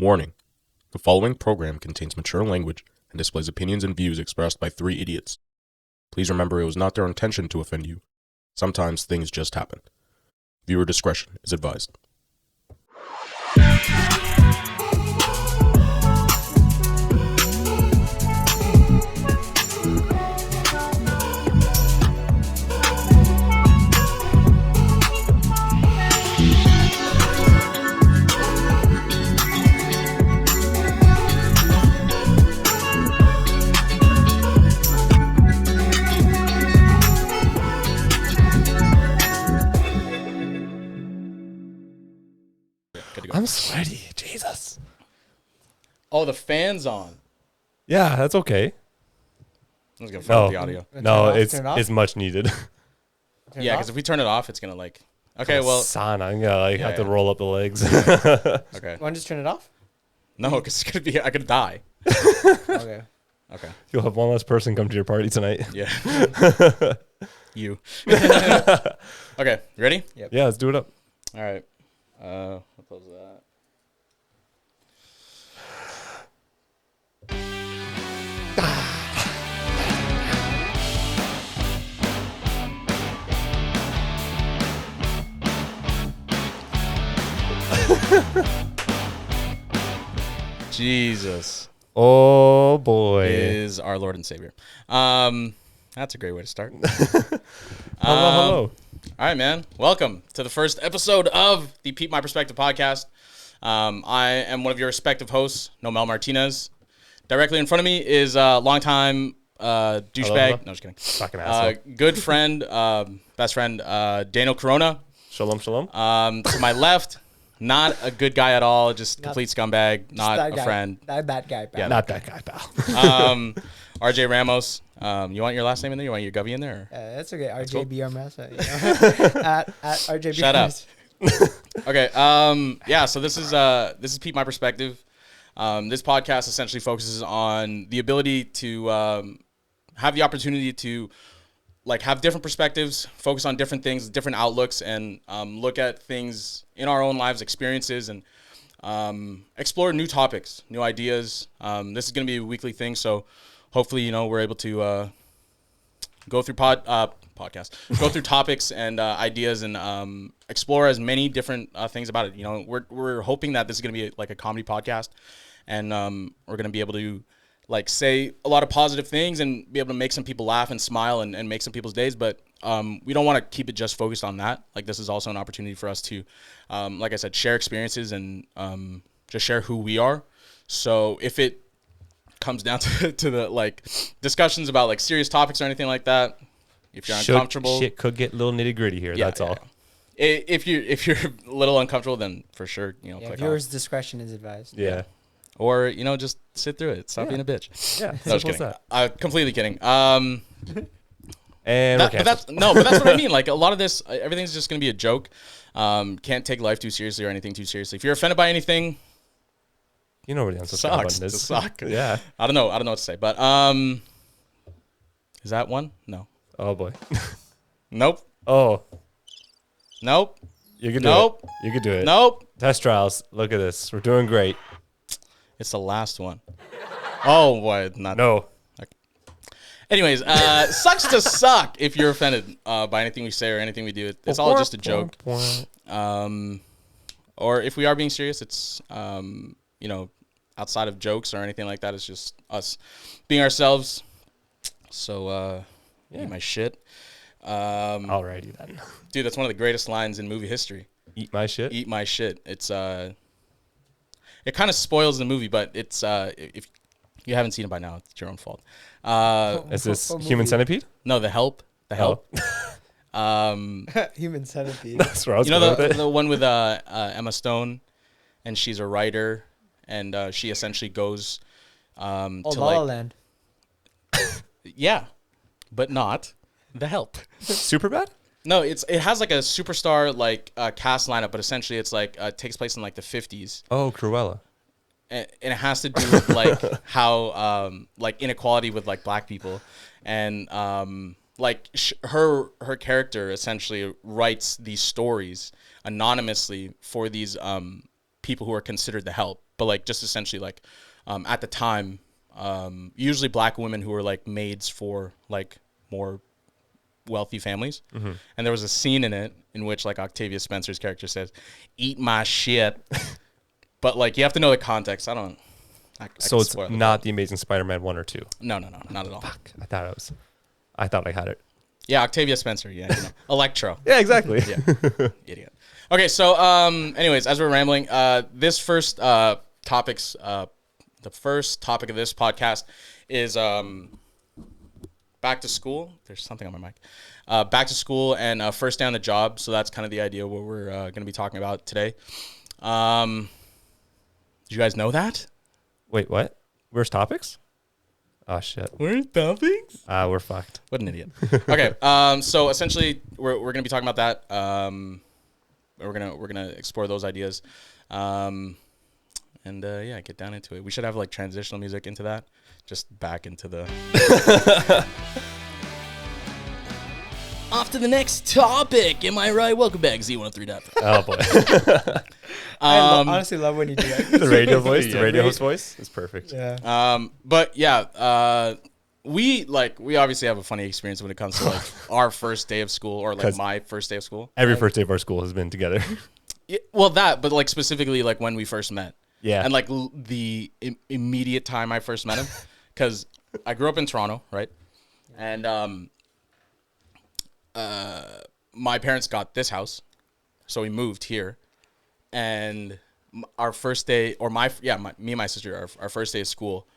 Warning. The following program contains mature language and displays opinions and views expressed by three idiots. Please remember it was not their intention to offend you. Sometimes things just happen. Viewer discretion is advised. I'm sweaty. Jesus. Oh, the fan's on. Yeah, that's okay. I was gonna fuck up the audio. No, Turn it off? it's much needed. Turn it Yeah, off? because if we turn it off, it's gonna like. Okay, well. Sauna. I'm gonna have to yeah. roll up the legs. Okay. Want to just turn it off? No, because it's gonna be. I could die. Okay. Okay. You'll have one less person come to your party tonight. Yeah. You. Okay. You ready? Yeah, let's do it up. All right. I'll close that. Jesus Oh boy. is our Lord and Savior. That's a great way to start. Hello. All right, man. Welcome to the first episode of the PeepMyPerspective podcast. I am one of your respective hosts, Noemel Martinez. Directly in front of me is a longtime douchebag. Hello. No, just kidding. Fucking asshole. Good friend, best friend, Daniel Corona. Shalom, shalom. To my left, not a good guy at all, just complete scumbag, not that a guy. friend. That guy. Pal. Yeah. Not that guy, pal. RJ Ramos. You want your last name in there? You want your Govey in there? Or? That's okay. cool. RJBRMS. at RJBRMS. Shut up. Okay. Yeah. So this is Peep My Perspective. This podcast essentially focuses on the ability to have the opportunity to like have different perspectives, focus on different things, different outlooks, and look at things in our own lives, experiences, and explore new topics, new ideas. This is going to be a weekly thing, so hopefully, we're able to go through go through topics and ideas and explore as many different things about it. We're hoping that this is going to be like a comedy podcast, and we're going to be able to like say a lot of positive things and be able to make some people laugh and smile and make some people's days. But we don't want to keep it just focused on that. Like, this is also an opportunity for us to, like I said, share experiences and just share who we are. So if it comes down to the like discussions about like serious topics or anything like that, if you're uncomfortable, Shit could get a little nitty gritty here. yeah, That's all. If you're a little uncomfortable, then for sure, click Viewers' discretion is advised. Yeah. or just sit through it. Stop being a bitch. Yeah. No, just Simple as kidding. that. Completely kidding. And we're But that's what I mean. Like, a lot of this, everything's just gonna be a joke. Can't take life too seriously or anything too seriously. If you're offended by anything, you know where the unsubscribe sucks. button To is. suck. Yeah. I don't know what to say. But is that one? No. Oh boy. Nope. Oh, Nope. you could do Nope. it. You could do it. Nope. Test trials. Look at this. We're doing great. It's the last one. Oh boy, not. No. Anyways, sucks to suck if you're offended by anything we say or anything we do. It's all just a joke. Or if we are being serious, it's outside of jokes or anything like that. It's just us being ourselves. So eat my shit. Alrighty then. Dude, that's one of the greatest lines in movie history. Eat my shit. Eat my shit. It's it kind of spoils the movie, but it's if you haven't seen it by now, it's your own fault. Is this What Human movie? Centipede? No, The Help. The Help. Human centipede. That's where I was You know going with it. the one with Emma Stone, and she's a writer, and she essentially goes to La La like Land. yeah, but not The Help. Super bad? No, it has like a superstar like cast lineup, but essentially it's like takes place in like the 50s. Oh, Cruella. And it has to do with like how like inequality with like black people, and like her character essentially writes these stories anonymously for these people who are considered the help, but like just essentially like at the time, usually black women who were like maids for like more wealthy families. And there was a scene in it in which like Octavia Spencer's character says, "Eat my shit." But like you have to know the context. So it's not the Amazing Spider-Man 1 or 2. No, not at all. Fuck. I thought I had it. Yeah, Octavia Spencer. Yeah, you know. Electro. Yeah, exactly. Yeah, idiot. Okay, so anyways, as we're rambling, this first the first topic of this podcast is back to school. There's something on my mic. Back to school and first day on the job. So that's kind of the idea what we're going to be talking about today. Did you guys know that? Wait, what? Where's topics? Oh shit. Where's topics? We're fucked. What an idiot. Okay. So essentially, we're going to be talking about that. We're gonna explore those ideas, and yeah, get down into it. We should have like transitional music into that, just back into the. Off to the next topic. Am I right? Welcome back, Z103. Oh boy. I honestly love when you do that. The radio voice, the radio host voice is perfect. Yeah. But yeah, we obviously have a funny experience when it comes to like our first day of school or like my first day of school. Every first day of our school has been together. Yeah, well, but like specifically like when we first met. Yeah. And like the immediate time I first met him, because I grew up in Toronto, right? And my parents got this house, so we moved here. And our first day, or me and my sister, our first day of school,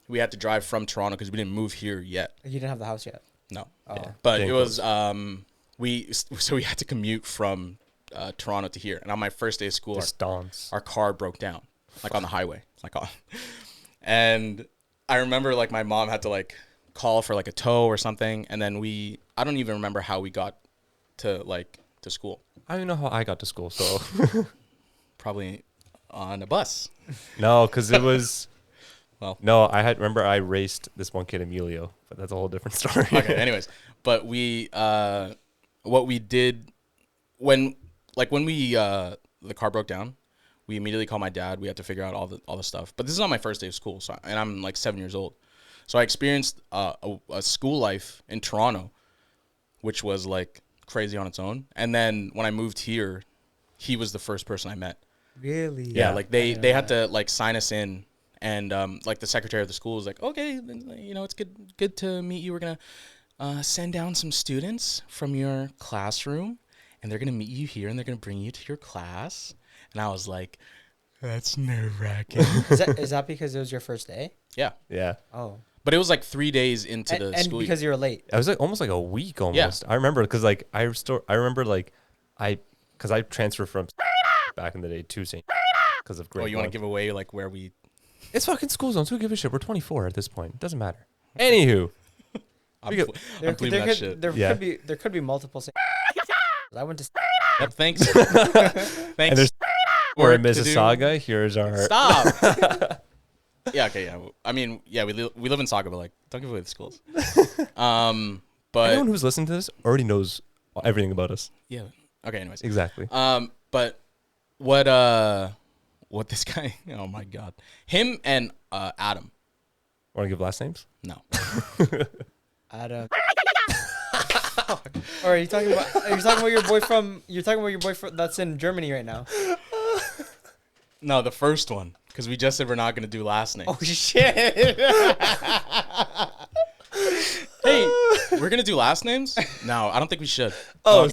we had to drive from Toronto because we didn't move here yet. You didn't have the house yet? No. Oh. Yeah. But Dang it was, we had to commute from Toronto to here. And on my first day of school, our car broke down, like on the highway. And I remember like my mom had to like call for like a tow or something. And then I don't even remember how we got to school. I don't even know how I got to school, so. Probably on a bus. No, because it was. Well. No, I raced this one kid, Emilio, but that's a whole different story. Okay, anyways. But what we did when the car broke down, we immediately called my dad. We had to figure out all the stuff. But this is on my first day of school, and I'm like 7 years old. So I experienced a school life in Toronto, which was like crazy on its own. And then when I moved here, he was the first person I met. Really? Yeah, like they had to like sign us in, and like the secretary of the school was like, okay, you know, it's good to meet you. We're gonna send down some students from your classroom, and they're gonna meet you here, and they're gonna bring you to your class. And I was like, that's nerve-wracking. Is that because it was your first day? Yeah. Yeah. Oh. But it was like 3 days into the school because you were late. It was like almost like a week almost. Yeah. I remember because like I transferred from back in the day to St. because of grade. Oh, you want to give away like where we? It's fucking school zones. Who give a shit? We're 24 at this point. It doesn't matter. Anywho, I'm believing that shit. There could be multiple. I went to. Yep. Thanks. Thanks. And there's we're in Mississauga. Here's our stop. Yeah. Okay. Yeah. I mean, yeah. We live in Saga, but like, don't give away the schools. But anyone who's listening to this already knows everything about us. Yeah. Okay. Anyways. Exactly. But what this guy? Oh my God. Him and Adam. Want to give last names? No. Adam. Or are you talking about your boy from? You're talking about your boy that's in Germany right now. No, the first one, because we just said we're not gonna do last names. Oh shit! Hey, we're gonna do last names? No, I don't think we should. Oh,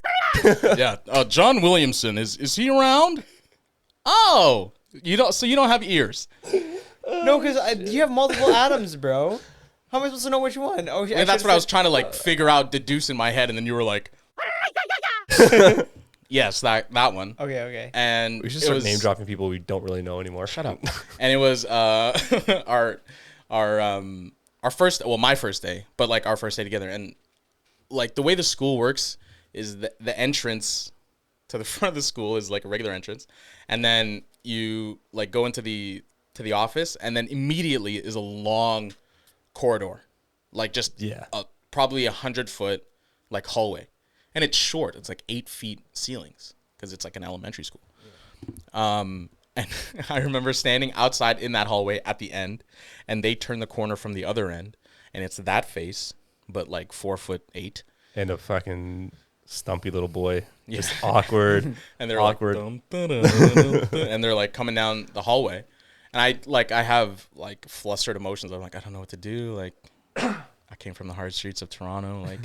yeah. John Williamson is he around? Oh, you don't have ears. No, because you have multiple Adams, bro. How am I supposed to know which one? Oh, and that's what I was trying to like figure out, deduce in my head, and then you were like, yes, that one. Okay. And we should start name dropping people we don't really know anymore. Shut up. And it was our first, well, my first day, but like our first day together. And like the way the school works is the entrance to the front of the school is like a regular entrance, and then you like go into the office, and then immediately is a long corridor, like just probably 100-foot like hallway, and it's short. It's like 8 feet ceilings because it's like an elementary school. And I remember standing outside in that hallway at the end, and they turn the corner from the other end, and it's that face, but like 4'8". And a fucking stumpy little boy, Yeah. just awkward. And they're Awkward. like, dum, dum, dum, dum, and they're like coming down the hallway, and I have like flustered emotions. I'm like, I don't know what to do. Like, I came from the hard streets of Toronto. Like,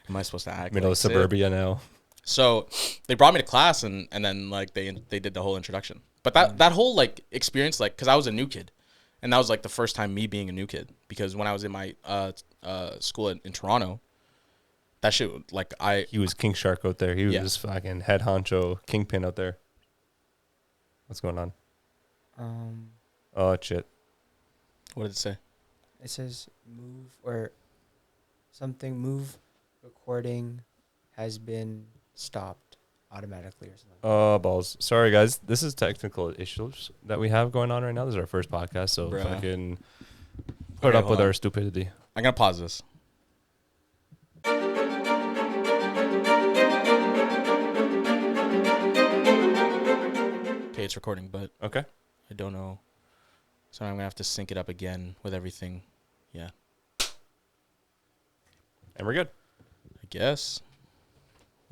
am I supposed to act? Middle like of suburbia now. So they brought me to class, and then like they did the whole introduction. But that whole like experience, like, because I was a new kid, and that was like the first time me being a new kid. Because when I was in my school in Toronto, that shit, like, He was King Shark out there. He was Yeah. just fucking head honcho, kingpin out there. What's going on? Oh, shit. What did it say? It says move or something. Move recording has been stopped automatically or something. Oh, balls. Sorry, guys. This is technical issues that we have going on right now. This is our first podcast, so Bruh. fucking put Okay, up with hold on. our stupidity. I'm gonna pause this. Okay, it's recording, but Okay. I don't know. So I'm gonna have to sync it up again with everything. Yeah, And we're good. I guess.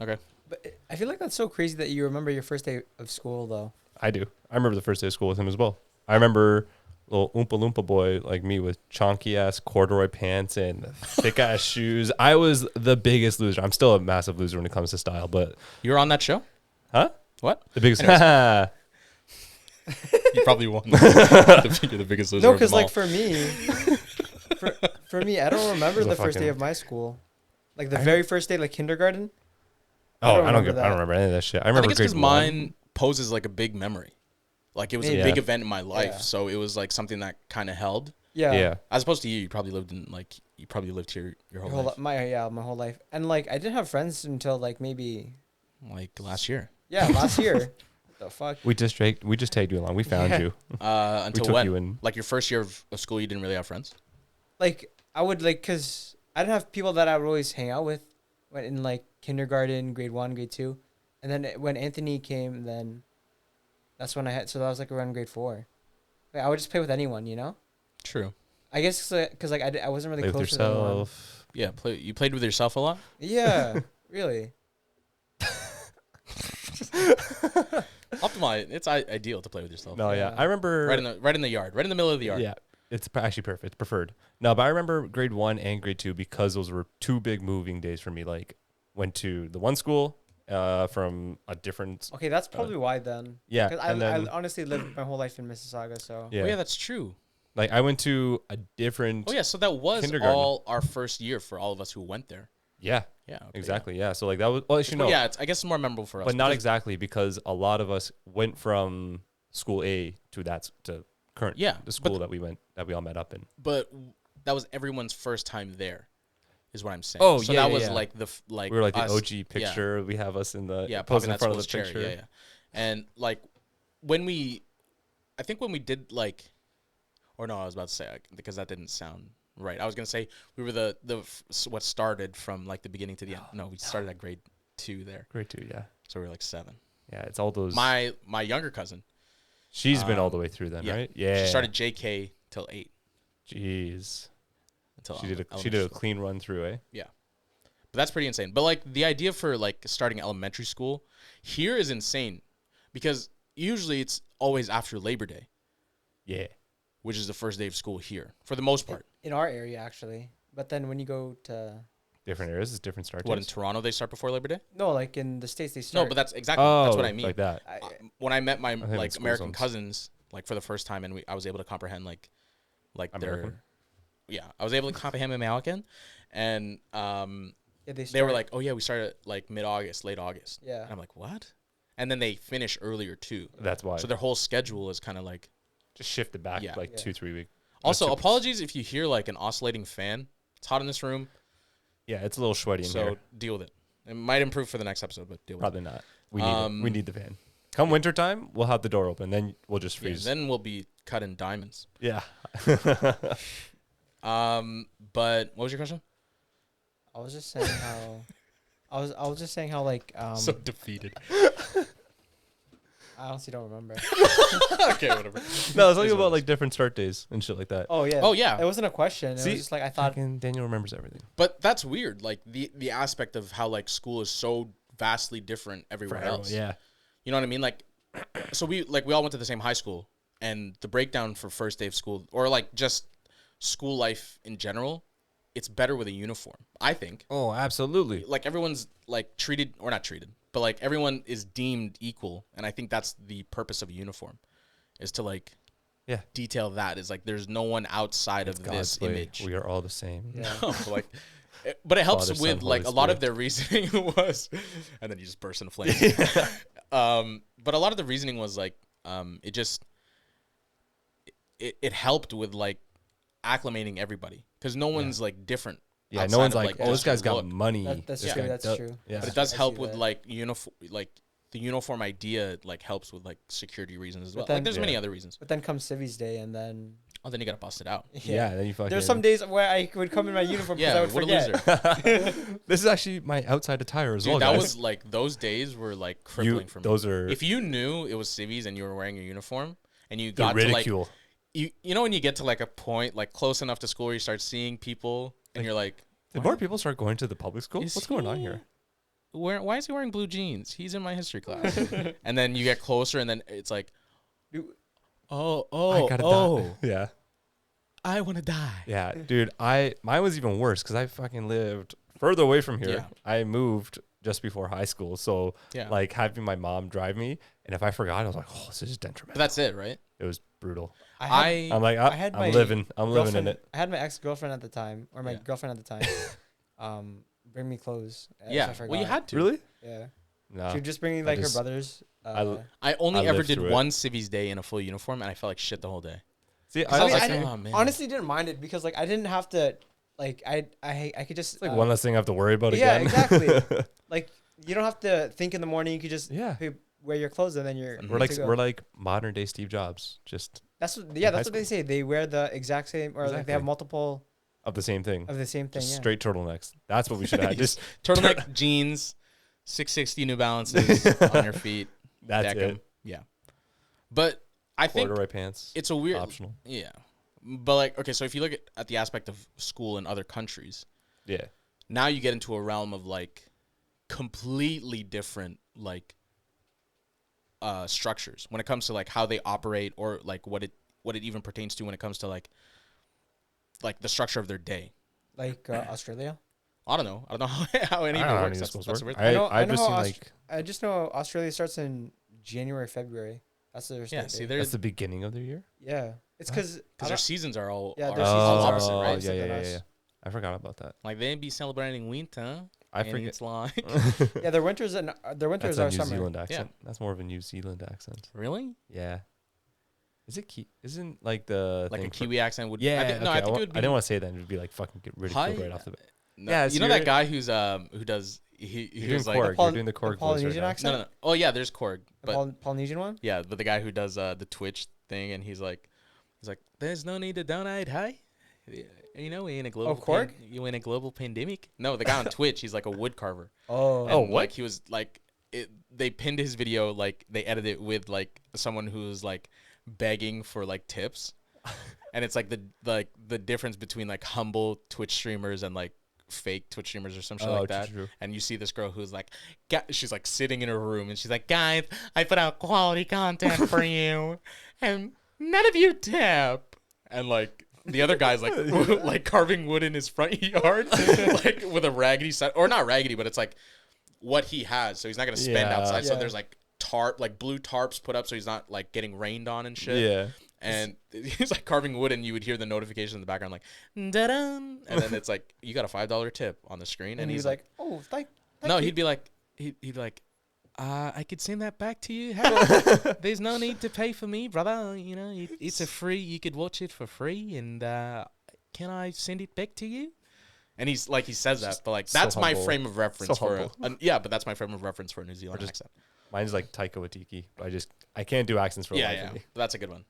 Okay. But I feel like that's so crazy that you remember your first day of school, though. I do. I remember the first day of school with him as well. I remember little Oompa Loompa boy like me with chonky ass corduroy pants and thick ass shoes. I was the biggest loser. I'm still a massive loser when it comes to style, but You were on that show? huh? What? The biggest. Anyways. You probably won. You're the biggest loser. No, of because them all. like for me, for me, I don't remember It was the a first day fucking- of my school, like the very first day, like kindergarten. Oh, I don't remember that. remember any of that shit. I I remember think it's because grade one. mine poses like a big memory. Like, it was Maybe. a big Yeah. event in my life, Yeah. so it was like something that kind of held. Yeah. Yeah. As opposed to you, you probably lived here your whole life. My whole life, and like I didn't have friends until like maybe Like last year. last year. What the fuck? We just tagged you along. We found Yeah. you. Until took when? you in. Like your first year of school, you didn't really have friends? Like I would like, cause I didn't have people that I would always hang out with, when in like kindergarten, grade 1, grade 2, and then when Anthony came, then that's when I had. So that was like around grade 4. Like, I would just play with anyone, you know. True. I guess because like I wasn't really Play with close with anyone. yourself. Yeah, you played with yourself a lot? Yeah, really. Optimize. It's ideal to play with yourself. No, yeah. Yeah. I remember Right in the yard. Right in the middle of the yard. Yeah, it's actually perfect. It's preferred. No, but I remember grade 1 and grade 2 because those were two big moving days for me. Like, went to the one school from a different. Okay, that's probably why then. Yeah, 'Cause and then I honestly lived my whole life in Mississauga, so. yeah, Oh, yeah, that's true. like I went to a different. Oh, yeah, so that was Kindergarten. all our first year for all of us who went there. Yeah, Yeah. Okay, exactly. Yeah. So like that was. Well, actually, no, Yeah, I guess it's more memorable for us. but not because- exactly because a lot of us went from school A to current. Yeah, the school that we all met up in. But that was everyone's first time there, is what I'm saying. Oh, so yeah, that yeah, was yeah. like like We were like the us- OG picture. We have us in the Yeah, posing popping in that front of the school's picture. chair. Yeah, yeah. And like when we did like, or no, I was about to say because that didn't sound right. I was gonna say we were what started from like the beginning to the end. No, we started at grade 2 there, Grade 2, yeah, so we were like 7. yeah. It's all those. My younger cousin, She's been all the way through then, yeah. right? Yeah. she started JK till 8. Jeez. Until She did a elementary school. clean run through, eh? But that's pretty insane. But like the idea for like starting elementary school here is insane because usually it's always after Labor Day, Yeah. which is the first day of school here for the most part. In our area, actually. But then when you go to. Different areas, it's different start What, in dates. Toronto they start before Labor Day? No, like in the States, they No, start. but that's what I mean. Like that. When I met my think like it's school American zones. cousins like for the first time and I was able to comprehend like American? I was able to comprehend American and Yeah, they they were start- like, "Oh yeah, we started like mid-August, late August." Yeah. And I'm like, "What?" And then they finish earlier too. That's why. So their whole schedule is kind of like just shifted back Yeah. like Yeah. 2-3 weeks. Also, two- apologies if you hear like an oscillating fan. It's hot in this room, Yeah, it's a little sweaty in so here. deal with it. It might improve for the next episode, but deal with Probably not. We need it. We Um, need the fan. Come wintertime, we'll have the door open. Then we'll just it. Yeah, freeze. then we'll be cut in diamonds. Yeah. But what was your question? I was just saying how. I was just saying how like So defeated. I honestly don't remember. Okay, whatever. No, it's like about like different start days and shit like that. Oh yeah. Oh, yeah. It wasn't a question. It See? was just like I thought. Fucking Daniel remembers everything. But that's weird. Like the aspect of how like school is so vastly different everywhere else. Yeah. You know what I mean? Like, so we all went to the same high school, and the breakdown for first day of school, or like just school life in general, it's better with a uniform, I think. Oh, absolutely. Like everyone's like treated, or not treated, but like everyone is deemed equal, and I think that's the purpose of a uniform, is to like Yeah. detail that is like there's no one outside of this image. We are all the same. Yeah. Like, but it helps Father, with Son, like Holy a lot of Spirit. their reasoning was, and then you just burst into flames. But a lot of the reasoning was like, it just, it helped with like acclimating everybody, because no one's like different. Yeah, outside no one's of, like, oh, just this guy's your got look. money. That's This true. guy That's does- true. Yeah. But it does I help see with that. like like the uniform idea like helps with like security reasons as well. then- Like there's many Yeah. other reasons. But then comes Civvies Day, and then Oh, then you gotta bust it out. Yeah, then you fucking. There's some days where I would come in my uniform because I Yeah, would what forget. a loser. This is actually my outside attire as Dude, well, that guys. was like those days were like crippling for me. Those are If you knew it was civvies and you were wearing your uniform and you the got to like ridicule. you know when you get to like a point like close enough to school where you start seeing people and you're like, Did more people start going to the public school? Is What's going on he- here? why is he wearing blue jeans? He's in my history class. And then you get closer and then it's like, I gotta die. Yeah, I want to die. yeah, dude. Mine was even worse because I fucking lived further away from here. Yeah. I moved just before high school, so Yeah. like having my mom drive me, and if I forgot, I was like, oh, this is But detrimental. that's it, right? It was brutal. I I'm like, I had my I'm living in girlfriend- it. I had my ex-girlfriend at the time, or my Yeah. girlfriend at the time, bring me clothes. if I yeah. Well, you forgot. had to. Really? Yeah. No. She would just bring me I like her just- brothers. I only I ever lived did through it. one civvies day in a full uniform and I felt like shit the whole day. See, I was I like, like, oh man. honestly didn't mind it because like I didn't have to, like I could just it's like one less thing I have to worry about yeah, again. exactly. Like you don't have to think in the morning. You could just Yeah. wear your clothes and then you're Mhm. We're good like to go. we're like modern day Steve Jobs, just that's what high that's what they say. They wear the exact same or like they have Exactly. multiple of the same thing. of the same thing. Just Yeah. straight turtlenecks. That's what we should have had. Just Turtleneck jeans, 660 New Balances on your feet. that's Deck it. 'em. Yeah. But I think Corduroy pants. it's a weird Optional. Yeah. But like, okay, so if you look at the aspect of school in other countries, Yeah. now you get into a realm of like completely different like structures when it comes to like how they operate or like what it even pertains to when it comes to like the structure of their day. Like Australia. I don't know how any I of don't know it how works. it's That's supposed the to work. weird thing. I know just how seen Aust- like I just know Australia starts in January, February. That's their Yeah, start see, date. there's that's the beginning of the year. Yeah, it's because because their seasons are all Yeah, are their seasons all are opposite, right? opposite than us. I forgot about that. Like they be celebrating winter. I and forget. It's like yeah, their winters and their winters That's a are New summer. Zealand accent. That's more of a New Zealand accent. really Yeah. Is it Isn't like the like a thing for- Kiwi accent would. Yeah. I think, no, I think it would be. I didn't want to say that. It would be like fucking get ridiculed Hi. right off the bat. No, Yeah, you so know that you're- guy who does he You're doing was like Korg. Poly- You're doing the the Korg voice right Polynesian now. accent? no. Oh yeah, there's Korg, The but Polynesian one. yeah, but the guy who does the Twitch thing and he's like, there's no need to donate. Hey, you know we in a global. Korg? You in a global pandemic? No, the guy on Twitch, he's like a wood carver. Oh, And, like he was like, they pinned his video like they edited it with like someone who's like begging for like tips, and it's like the difference between like humble Twitch streamers and like fake Twitch streamers or some shit like that. True. And you see this girl who's like, she's like sitting in her room and she's like, guys, I put out quality content for you, and none of you tip. And like the other guy's like like carving wood in his front yard, like with a raggedy set, or not raggedy, but it's like what he has, so he's not gonna spend Yeah. outside. So Yeah. there's like blue tarps put up, so he's not like getting rained on and shit. Yeah. And he's like carving wood, and you would hear the notification in the background, like da-dum, and then it's like you got a $5 tip on the screen, and he's he's like, oh, thank no, you. he'd be like, he'd like, I could send that back to you. There's no need to pay for me, brother. You know, it's a free. You could watch it for free, and can I send it back to you? And he's like, he says that, but like so that's my humble. frame of reference So for humble. yeah, but that's my frame of reference for a New Zealand just- accent. Mine's like Taika Waititi. I can't do accents for the Yeah, life yeah, of me. that's a good one.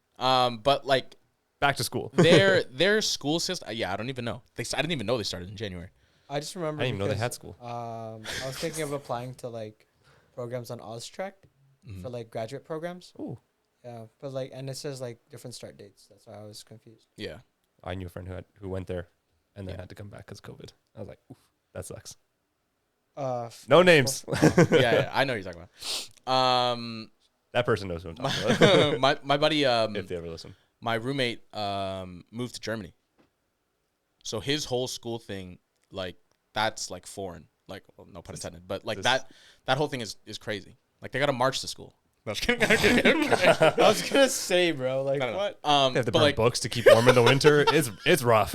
But like Back to school. their school system, yeah, I don't even know. I didn't even know they started in January. I just remember. I didn't even know they because, had school. I was thinking of applying to like programs on Austrac, for like graduate programs. Ooh. Yeah, but like, and it says like different start dates. That's why I was confused. Yeah. I knew a friend who went there, and then Yeah. had to come back because of COVID. I was like, oof, that sucks. No names. Yeah, I know what you're talking about. That person knows who I'm talking about. my buddy, If they ever listen. my roommate, moved to Germany. So his whole school thing, like, that's like foreign. Like, well, no pun intended, but like that whole thing is crazy. Like, they got to march to school. No, I'm kidding. I was gonna say, bro, like No. what? They have to But burn like, books to keep warm in the winter. It's rough.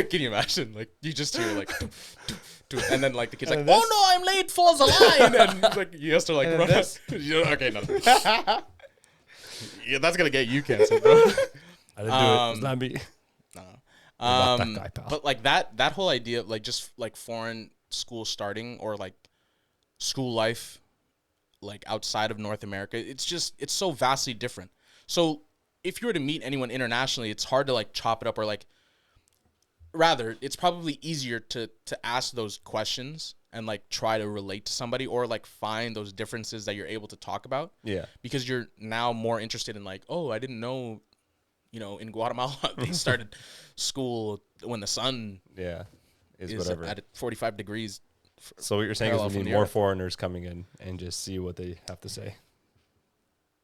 can you imagine? Like, you just hear like, and then like the kid's like, And "Oh this- no, I'm late, falls a line," and like he has to like And run. this- Okay, no. Yeah, that's gonna get you canceled, bro. I didn't do it. It's not me. No. Not that guy, pal. But like that whole idea of like just like foreign school starting or like school life like outside of North America, it's so vastly different. So if you were to meet anyone internationally, it's hard to like chop it up, or like rather it's probably easier to ask those questions and like try to relate to somebody, or like find those differences that you're able to talk about, Yeah. because you're now more interested in like, oh, I didn't know, in Guatemala they started school when the sun Yeah. Is is whatever. at 45 degrees. So what you're saying is parallel we from need the more earth. foreigners coming in and just see what they have to say.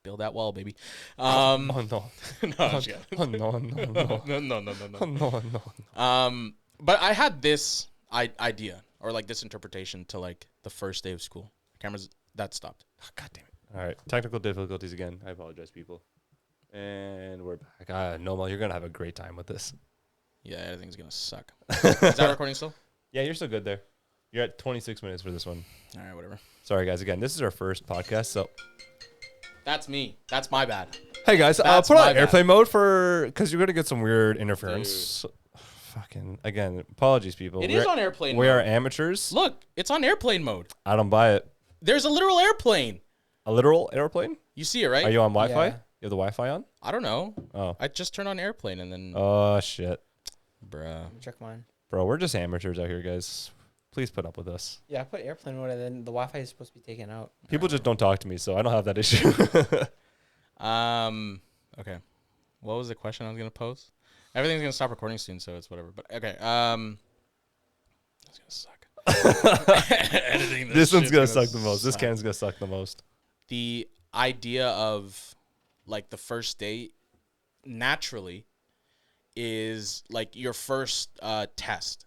Build that wall, baby. Oh no. No, I'm just kidding. Oh no, no, no. No. Oh no, no. But I had this idea, or like this interpretation to like the first day of school. Cameras, that stopped. God damn it. All right. Technical difficulties again. I apologize, people. And we're back. Noemel, you're going to have a great time with this. Yeah, everything's gonna suck. Is that recording still? Yeah, you're still good there. You're at 26 minutes for this one. All right, whatever. Sorry, guys. Again, this is our first podcast, so... That's me. That's my bad. Hey, guys. That's Put my on bad. airplane mode because you're going to get some weird interference. Fucking... Again, apologies, people. It is on airplane We mode. are amateurs. Look, it's on airplane mode. I don't buy it. There's a literal airplane. A literal airplane? You see it, right? Are you on Wi-Fi? Yeah. You have the Wi-Fi on? I don't know. Oh. I just turned on airplane and then, Oh, shit. bruh. Let me check mine. Bro, we're just amateurs out here, guys. Please put up with us. Yeah, I put airplane mode, and then the Wi-Fi is supposed to be taken out. People just don't talk to me, so I don't have that issue. Okay. What was the question I was gonna pose? Everything's gonna stop recording soon, so it's whatever. But okay. It's gonna suck. Editing This one's shit's gonna suck the most. This suck. can's gonna suck the most. The idea of like the first date naturally is like your first test.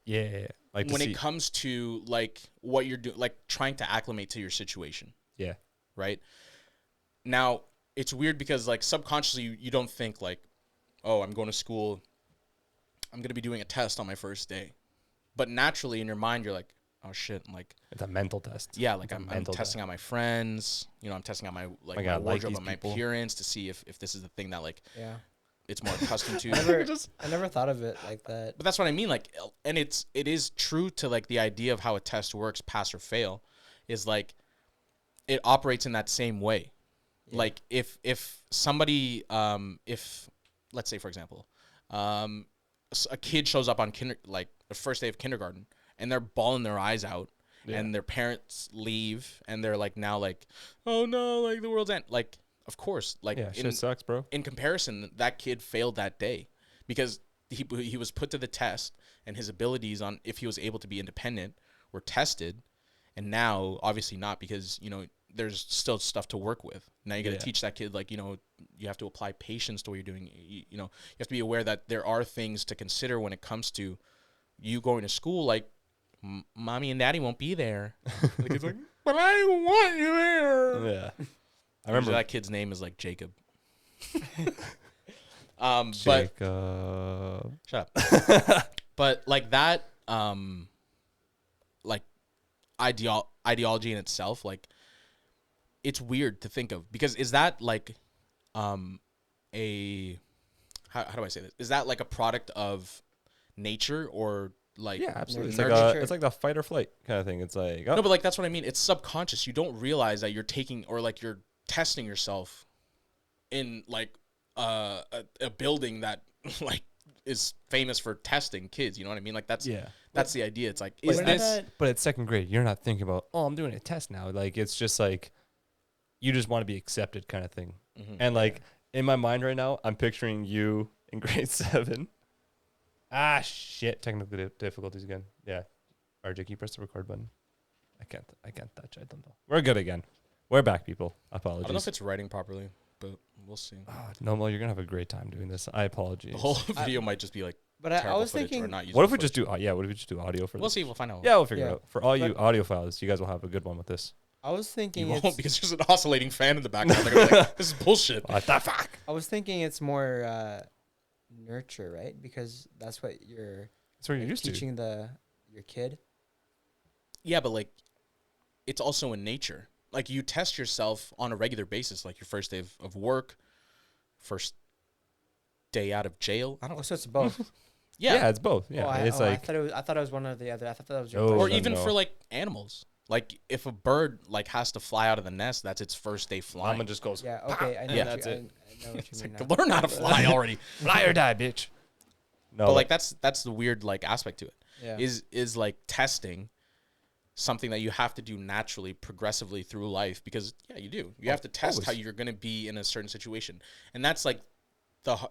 Yeah. Like When it comes to like what you're doing, like trying to acclimate to your situation. Yeah. Right? Now, it's weird because like subconsciously you don't think like, oh, I'm going to school, I'm going to be doing a test on my first day. But naturally in your mind you're like, oh shit, like It's a mental test. yeah, like It's a I'm mental testing out my friends, I'm testing out my like I my gotta like wardrobe these and my people. appearance to see if this is the thing that like Yeah. it's more accustomed to. I never thought of it like that. But that's what I mean. Like, and it is true to like the idea of how a test works, pass or fail, is like it operates in that same way. Yeah. Like if somebody, if let's say for example, a kid shows up on like the first day of kindergarten and they're bawling their eyes out, Yeah. and their parents leave and they're like now like, oh no, like the world's end. Like, of course, like Yeah, shit sucks, bro. in comparison, that kid failed that day because he was put to the test and his abilities on if he was able to be independent were tested, and now obviously not because there's still stuff to work with. Now you got to Yeah. teach that kid like you have to apply patience to what you're doing. You have to be aware that there are things to consider when it comes to you going to school. Like mommy and daddy won't be there. The kid's like, but I want you there. Yeah. I remember Usually that kid's name is like Jacob. But Jacob. shut up. But like that, like ideology in itself, like it's weird to think of because is that like, a how do I say this? Is that like a product of nature or like Yeah, absolutely. It's nurture? like, it's like the fight or flight kind of thing. It's like, oh, No, but like that's what I mean. It's subconscious. You don't realize that you're taking or like you're testing yourself in like a building that like is famous for testing kids. You know what I mean? Like that's Yeah. that's the idea. It's like, But is when this? that- But at second grade, you're not thinking about, oh, I'm doing a test now. Like, it's just like, you just want to be accepted kind of thing. Mhm. And like, in my mind right now, I'm picturing you in grade 7. Ah, shit. Technical difficulties again. Yeah. RJ, can you press the record button? I can't touch. I don't know. We're good again. We're back, people. I don't know if Apologies. it's writing properly, but we'll see. Noemel, you're going to have a great time doing this. I apologize. The whole video might just be like But I terrible was footage or thinking, not What if we usable just do, what if we just do audio for We'll this? see. We'll find out. Yeah, we'll figure it Yeah. out. For all you But- audiophiles, you guys will have a good one with this. I was You thinking won't it's, because there's an oscillating fan in the background. They're gonna be like, this is bullshit. What the fuck? I was thinking it's more nurture, right? Because that's what you're That's what you're used to. teaching your kid. Yeah, but like, it's also in nature. Like you test yourself on a regular basis, like your first day of work, first day out of jail. I don't Oh, know. so it's both. Yeah, it's both. Yeah, it's I like, thought it was one or the other. I thought that was your Oh, Or question. even no. for like animals. Like if a bird like has to fly out of the nest, that's its first day flying. mama just goes, Yeah. Okay. I know. Yeah, what that's you, it. I know what you It's mean. like, now. learn how to fly already. fly or die, bitch. No, But like that's the weird like aspect to it. Yeah. Is like testing something that you have to do naturally, progressively through life because yeah, you do. You have to test how always. you're going to be in a certain situation, and that's like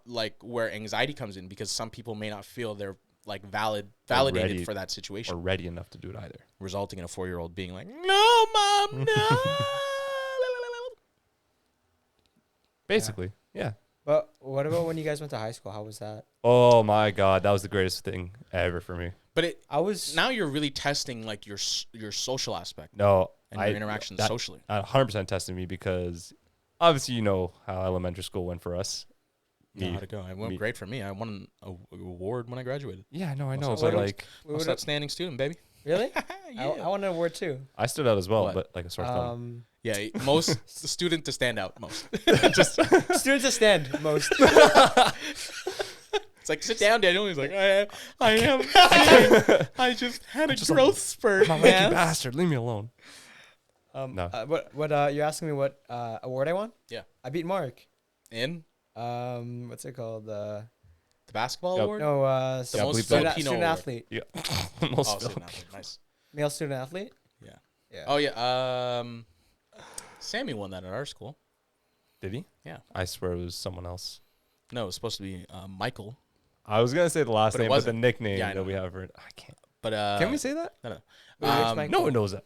like where anxiety comes in because some people may not feel they're like validated ready for that situation, or ready enough to do it either. resulting in a 4-year-old being like, "No, mom, no." Basically, yeah. But what about when you guys went to high school? How was that? Oh my god, that was the greatest thing ever for me. But it I was now you're really testing like your social aspect No, and your interactions that socially. 100% tested me because obviously you know how elementary school went for us. Know how to go. It went me- great for me. I won an award when I graduated. Yeah, no, I know, What's but up? like Most outstanding student, baby. really. Yeah. I want an award too. I stood out as well, What? but like a sore thumb. Yeah, most the student to stand out most. Students to stand most. It's like sit down, Daniel. He's like, I just had a just a- growth spurt, I'm a lucky man. bastard. Leave me alone. No. What you're asking me what award I won? Yeah. I beat Mark. In What's it called? the basketball Yep. award. No, The Yeah, most bleep that. Filipino student award. athlete. Yeah. Oh, Most student Filipino. athlete. Nice. Male student athlete. Yeah. Yeah. Oh yeah. Sammy won that at our school. Did he? Yeah. I swear it was someone else. No, it was supposed to be Michael. I was gonna say the last But it name, but the wasn't. nickname Yeah, I that know. we have. I can't. But Can we say that? No. Wait, which Michael? No one knows that.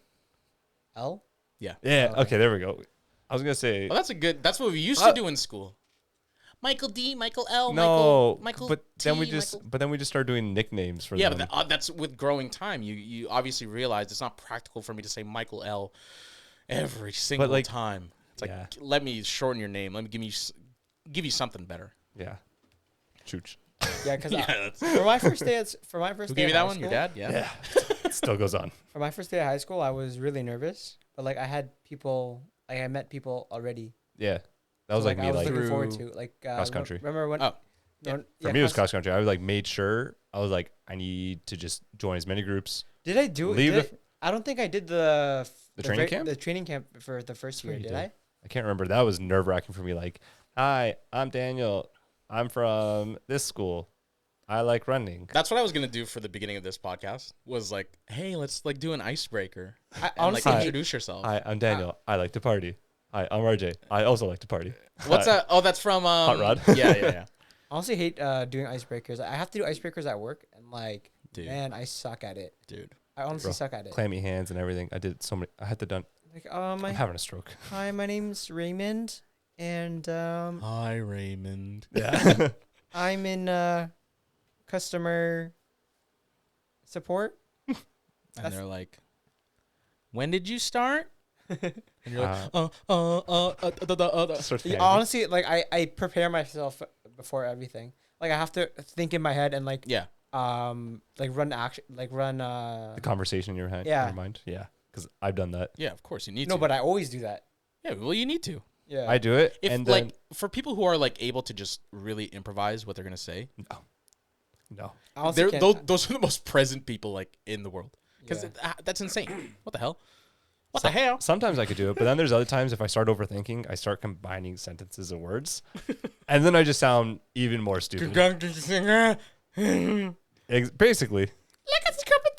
L. Yeah. Yeah. Oh. Okay. There we go. I was gonna say Well, that's what we used to do in school. Michael D, Michael L, no, Michael but T, then we just started doing nicknames for Yeah, them. but that's with growing time. You obviously realize it's not practical for me to say Michael L every single like, time. It's like yeah. let me shorten your name. Let me give you something better. Yeah. Chooch. Yeah, because that's, for my first day, who gave you that one? Your dad? Yeah. Yeah. It still goes on. For my first day of high school, I was really nervous, but like I had people, like I met people already. Yeah. That was So, like me. I was Like looking forward through to like cross country. Remember when? Oh, no, yeah. for me, it was cross country. I was like made sure. I was like, I need to just join as many groups. Did I do? Leave Did the- I don't think I did the training camp? The training camp for the first Sure year. you Did did. I? I can't remember. That was nerve wracking for me. Like, hi, I'm Daniel. I'm from this school. I like running. That's what I was gonna do for the beginning of this podcast. Was like, hey, let's like do an icebreaker I and honestly like hate- introduce yourself. Hi, I'm Daniel. I like to party. Hi, I'm RJ. I also like to party. What's Hi. that? Oh, that's from Hot Rod? Yeah. honestly hate doing icebreakers. I have to do icebreakers at work, and like, Dude. man, I suck at it. Dude. I honestly Bro, suck at it. Clammy hands and everything. I did so many. I had to done. Like, I'm having a stroke. hi, my name's Raymond, and Hi, Raymond. Yeah. I'm in customer support. And they're like, when did you start? And you're like, Start Yeah, panicking. honestly, like I prepare myself before everything. Like I have to think in my head and like yeah. run action, like run The conversation in your head, Yeah. in your mind. Yeah, because I've done that. Yeah, of course you need no, to. but I always do that. yeah, well, you need to. Yeah, I do it, If and like then for people who are like able to just really improvise what they're gonna say, no. I honestly they're can't- those are the most present people like in the world because Yeah. that's insane. What the hell? What the hell? Sometimes I could do it, but then there's other times if I start overthinking, I start combining sentences and words, And then I just sound even more stupid. Basically. Like a cup of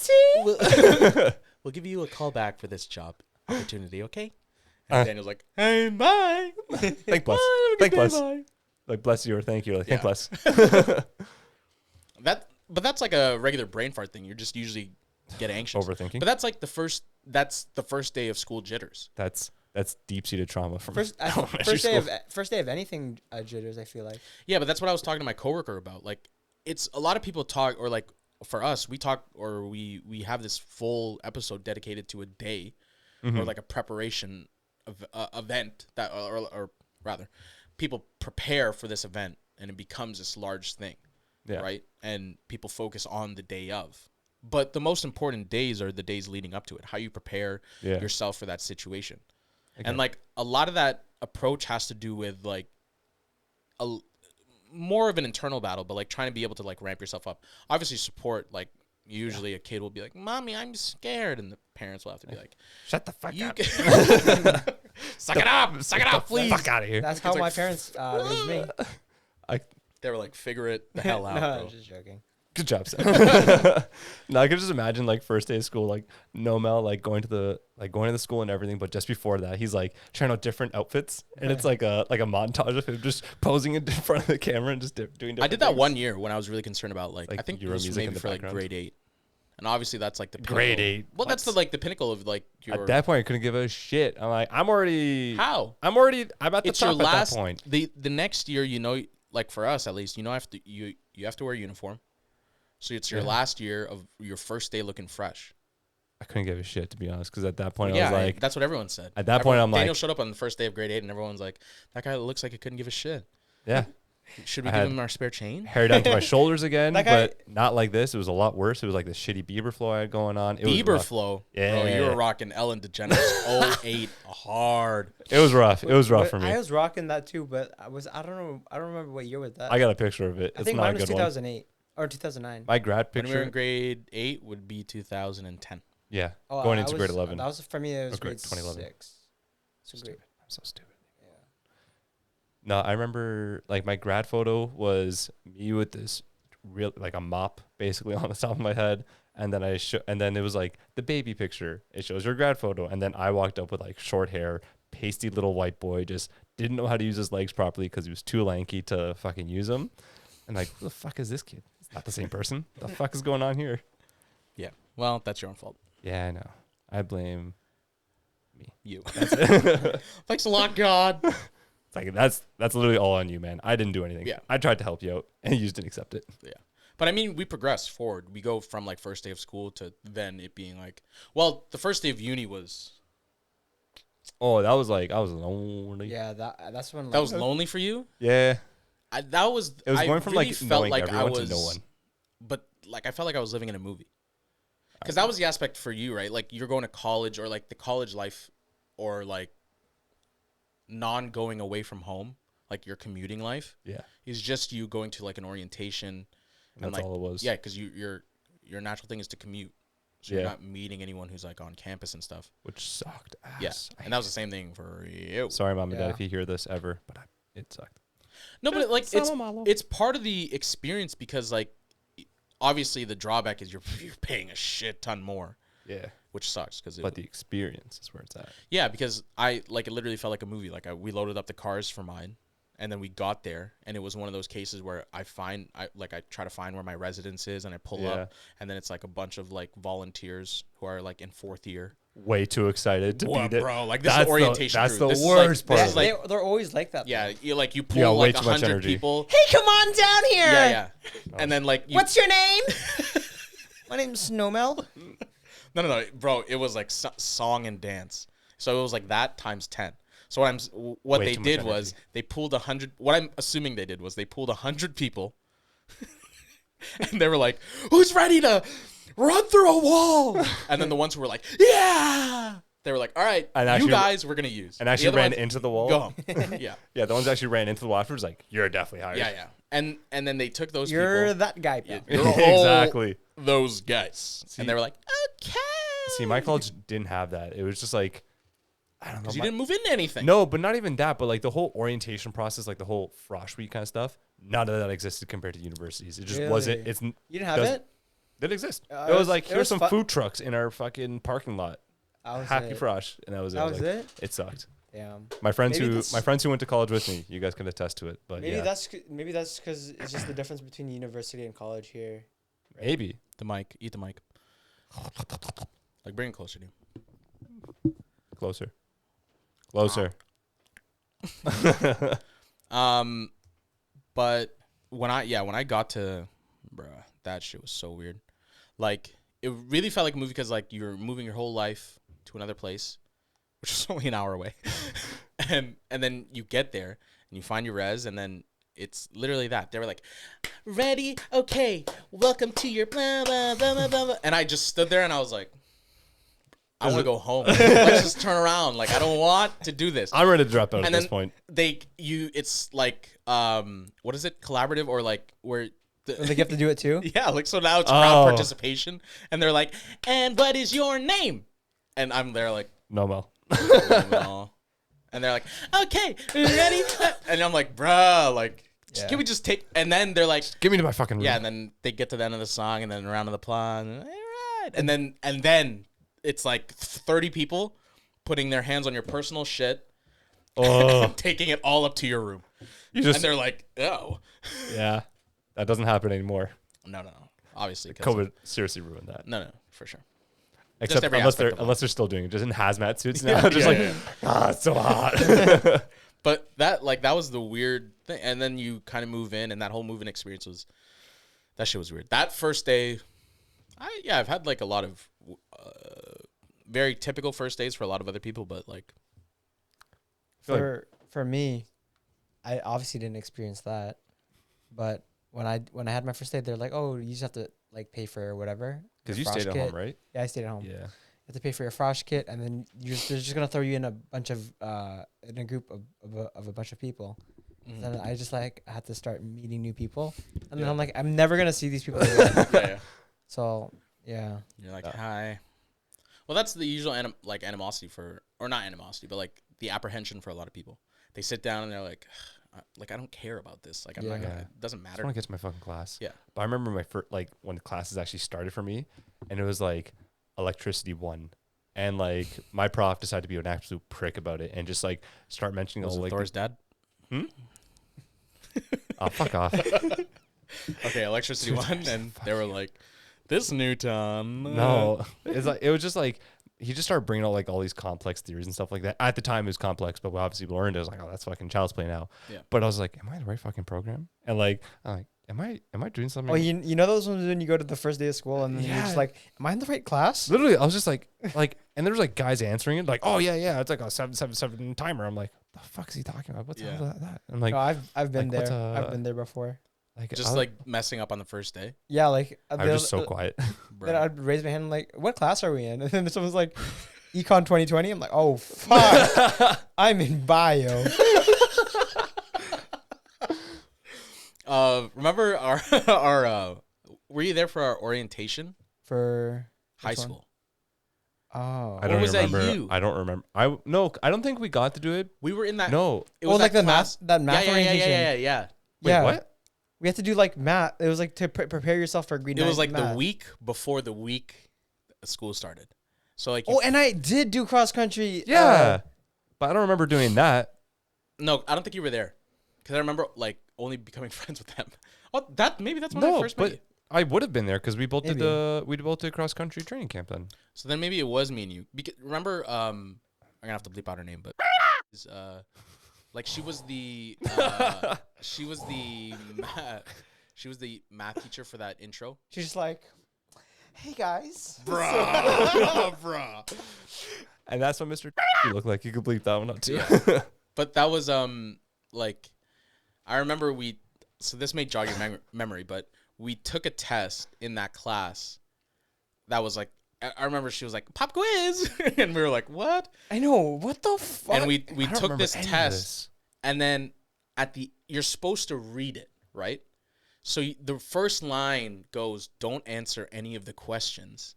tea. We'll give you a call back for this job opportunity, okay? And Daniel's like, hey, bye. Thank bless. Bye, Thank have a good bless. day, bye. Like, bless you or thank you. Like, thank Yeah. bless. But that's like a regular brain fart thing. You're just usually get anxious. Overthinking. But that's like the first day of school jitters. That's deep-seated trauma from First elementary first day of anything jitters. I feel like. Yeah, but that's what I was talking to my coworker about. Like, it's a lot of people talk, or like for us, we talk, or we have this full episode dedicated to a day, or like a preparation of event that, or rather, people prepare for this event, and it becomes this large thing, right? And people focus on the day of. But the most important days are the days leading up to it. How you prepare yourself for that situation. Okay. And like a lot of that approach has to do with like more of an internal battle, but like trying to be able to like ramp yourself up. Obviously support, like usually a kid will be like, "Mommy, I'm scared." And the parents will have to be like, Shut the fuck up. Suck it up, please. Fuck out of here. That's how my parents raised me. They were like, figure it the hell out, No, bro. just joking. Good job, Sam. No, I could just imagine like first day of school, like Noemel, like going to the school and everything, but just before that, he's like trying out different outfits, and it's like a montage of him just posing in front of the camera and just doing different I did that things. 1 year when I was really concerned about like I think it Euro was music in maybe the for like background. grade 8, and obviously that's like the pinnacle. Grade 8. Well, that's the like the pinnacle of like your. At that point, I couldn't give a shit. I'm like, I'm at How? the It's top your last at that point. The next year, you know, like for us at least, you know, you have to wear a uniform. So it's your last year of your first day looking fresh. I couldn't give a shit, to be honest, because at that point, I Yeah, was like, that's what everyone said. At that point, I'm Daniel like, showed up on the first day of grade 8, and everyone's like, "That guy looks like he couldn't give a shit. yeah, Should we I give had him our spare chain?" hair down to my shoulders again, That guy- but not like this. It was a lot worse. It was like the shitty Bieber flow I had going on. It was Bieber rough. flow. Yeah. Bro, you were rocking Ellen DeGeneres 08 hard. It was rough. It was rough for But me. I was rocking that too, but I don't remember what year was that. I got a picture of it. I It's think not mine a was good one. 2008 or 2009. My grad When we were in picture, grade 8 would be 2010. yeah, Oh, going I into was- grade 11. That was for me. It was grade grade 2011. 6. So great. Stupid. I'm so stupid. No, I remember like my grad photo was me with this real like a mop basically on the top of my head, and then and then it was like the baby picture. It shows your grad photo, and then I walked up with like short hair, pasty little white boy, just didn't know how to use his legs properly because he was too lanky to fucking use them. And like, who the fuck is this kid? It's not the same person. The fuck is going on here? Yeah. Well, that's your own fault. Yeah, I know. I blame me. You. Thanks a lot, God. It's like that's literally all on you, man. I didn't do anything. Yeah. I tried to help you out, and you just didn't accept it. Yeah. But I mean, we progress forward. We go from like first day of school to then it being like, well, the first day of uni was. Oh, that was like I was lonely. Yeah, that's when. That was lonely for you? Yeah. That was. It was I going from really like felt knowing like everyone I was, to no one. But like I felt like I was living in a movie. Because that was the aspect for you, right? Like you're going to college or like the college life or like non-going away from home, like your commuting life. Yeah. Is just you going to like an orientation. That's like, all it was. Yeah, because your natural thing is to commute. So you're not meeting anyone who's like on campus and stuff. Which sucked ass. Yeah, and that was the same thing for you. Sorry, mom and dad, Yeah. if you hear this ever, but it sucked. No, but like it's part of the experience because like obviously the drawback is you're paying a shit ton more, Yeah. which sucks because But the experience is where it's at. yeah, because I like it literally felt like a movie. Like we loaded up the cars for mine, and then we got there, and it was one of those cases where I try to find where my residence is, and I pull up, and then it's like a bunch of like volunteers who are like in 4th year. Way too excited to be there. Bro, like this is orientation. That's crew. the This worst is part. like, this is like they're always like that. yeah, you got pull way like too much 100 energy. people. Hey, come on down here. Yeah. And then like What's your name? My name's Noemel. No, bro. It was like song and dance. So it was like that times 10. So what Way they too much did was energy. they pulled 100. What I'm assuming they did was they pulled 100 people, and they were like, "Who's ready to run through a wall?" And then the ones who were like, "Yeah," they were like, "All right, And you actually- guys, we're gonna use." And The actually other ran ones, into the wall. Go home. Yeah, Yeah, the ones that actually ran into the wall afterwards, like, you're definitely hired. yeah. And then they took those You're people. that guy, pal. You're all Exactly. those guys, and they were like, "Okay." See, my college didn't have that. It was just like, I don't know. Because you didn't move into anything. No, but not even that. But like the whole orientation process, like the whole frosh week kind of stuff, none of that existed compared to universities. It just wasn't. Really? It's You didn't have does- it? didn't exist. It It was was- like it here's was some fu- food trucks in our fucking parking lot. That was Happy it. frosh, and that was That it. was Like, it? it sucked. Damn. My friends Maybe that's- who went to college with me, you guys can attest to it. But Maybe yeah, maybe that's because it's just the difference between university and college here. maybe. The mic. Eat the mic. Like, bring it closer to you. Closer. But when I got to, bruh, that shit was so weird. Like, it really felt like a movie because, like, you're moving your whole life to another place, which is only an hour away. and then you get there and you find your res, and then it's literally that. They were like, ready? Okay. Welcome to your blah, blah, blah, blah, blah. And I just stood there and I was like, I want to go home. Let's just turn around. Like, I don't want to do this. I'm ready to drop out at And this then point. It's like, what is it? Collaborative, or like where Like you have to do it too? yeah, like, so now it's crowd Oh. participation, and they're like, and what is your name? And I'm there like, Noemel. no. And they're like, okay, ready? And I'm like, bruh, like, Yeah. can we just take? And then they're like, Give me to my fucking room. yeah, and then they get to the end of the song, and then round of applause, and, all right. And then it's like 30 people putting their hands on your personal shit, Oh, taking it all up to your room, you just and they're like, oh, yeah. That doesn't happen anymore. no, obviously, 'cause COVID seriously ruined that. no, for sure. Except every unless aspect they're of unless they're still doing it, just in hazmat suits now. Just Yeah, like it's so hot. But that was the weird thing, and then you kind of move in, and that whole moving experience that shit was weird. That first day, I've had like a lot of very typical first days for a lot of other people, but like, For me, I obviously didn't experience that, but when I had my first day, they're like, "Oh, you just have to like pay for whatever." Because your you stayed frosh at kit. home, right? Yeah, I stayed at home. Yeah. You have to pay for your frosh kit, and then they're just gonna throw you in a bunch of in a group of a bunch of people. mhm. Then I just like had to start meeting new people, and then Yeah. I'm like, I'm never gonna see these people again. yeah. So yeah, You're like, Yeah. hi. Well, that's the usual animosity or not animosity, but like the apprehension for a lot of people. They sit down and they're like, I don't care about this. Like, I'm not Yeah. gonna. It doesn't I just matter. want to get to my fucking class. Yeah. But I remember my first, like, when classes actually started for me, and it was like electricity 1. And like my prof decided to be an absolute prick about it and just like start mentioning Was all it like Thor's dad? oh, fuck off. Okay, electricity one, and they were like, this Newton. No, it's like it was just like he just started bringing out like all these complex theories and stuff like that. At the time, it was complex, but we obviously learned it. I was like, oh, that's fucking child's play now. Yeah. But I was like, am I in the right fucking program? And like, I'm like, am I doing something? oh, you know those ones when you go to the first day of school and then you're Yeah. just like, am I in the right class? Literally, I was just like, and there was like guys answering it, like, oh yeah, it's like a 777 timer. I'm like, the fuck is he talking about? What's the hell is that? I'm like, No, I've been like, what's there. I've been there before. Just like messing up on the first day. Yeah, like I was just so quiet. Then I'd raise my hand like, what class are we in? And then someone's like, Econ 2020. I'm like, oh fuck, I'm in bio. Remember our were you there for our orientation? For High which one? school. Oh, I don't was that remember. you? I don't remember. I don't think we got to do it. We were in that. No. It was like that the class. that math yeah, orientation. yeah. Wait, yeah. what? We had to do like math. It was like to prepare yourself for grade It 9 was like math. the week before the week school started. So like, Oh, and I did do cross country. Yeah. But I don't remember doing that. no, I don't think you were there, because I remember like only becoming friends with them. Oh, maybe that's when I No, first met but you. I would have been there because we both Maybe. did cross country training camp then. So then maybe it was me and you. Remember, I'm gonna have to bleep out her name, but like she was the math teacher for that intro. She's just like, hey guys. Bruh. And that's what Mr. you look like. You could bleep that one out too. Yeah. But that was like, I remember so this may jog your memory, but we took a test in that class that was like, I remember she was like, pop quiz, and we were like, what? I know. What the fuck? And we I don't took remember this any of test, this. and then you're supposed to read it, right? So the first line goes, don't answer any of the questions.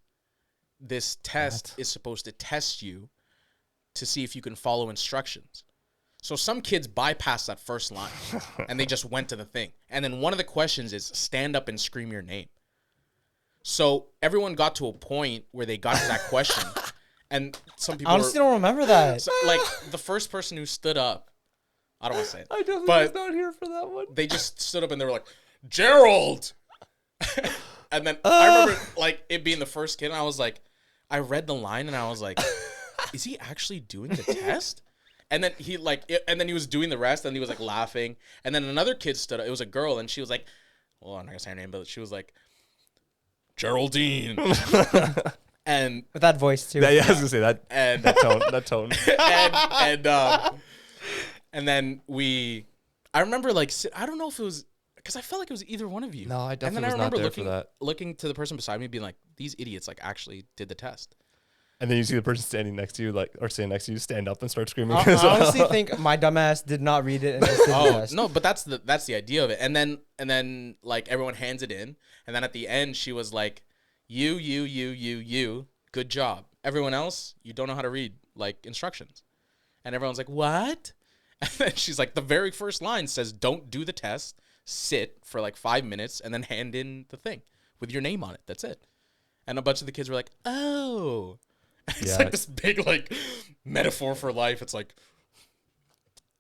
This test What? is supposed to test you to see if you can follow instructions. So some kids bypassed that first line and they just went to the thing. And then one of the questions is stand up and scream your name. So everyone got to a point where they got to that question. And some people I honestly don't remember that. so, like the first person who stood up, I don't want to say it. I definitely But- was not here for that one. They just stood up and they were like, Gerald. And then I remember like it being the first kid, and I was like, I read the line and I was like, is he actually doing the test? And then he he was doing the rest, and he was like laughing. And then another kid stood up. It was a girl, and she was like, well, I'm not gonna say her name, but she was like, Geraldine. And With that voice too. Yeah, I was gonna say that. and That tone. and then I remember like I don't know if it was because I felt like it was either one of you. No, I And definitely then I was not remember there for that. looking to the person beside me, being like, these idiots like actually did the test. And then you see the person standing next to you, like, or standing next to you, stand up and start screaming. I as well. honestly think my dumbass did not read it and just did the Oh test. no, but that's the idea of it. And then like everyone hands it in, and then at the end she was like, you, good job. Everyone else, you don't know how to read like instructions. And everyone's like, what? And then she's like, the very first line says, don't do the test, sit for like 5 minutes, and then hand in the thing with your name on it. That's it. And a bunch of the kids were like, oh. It's Yeah. like this big like metaphor for life. It's like,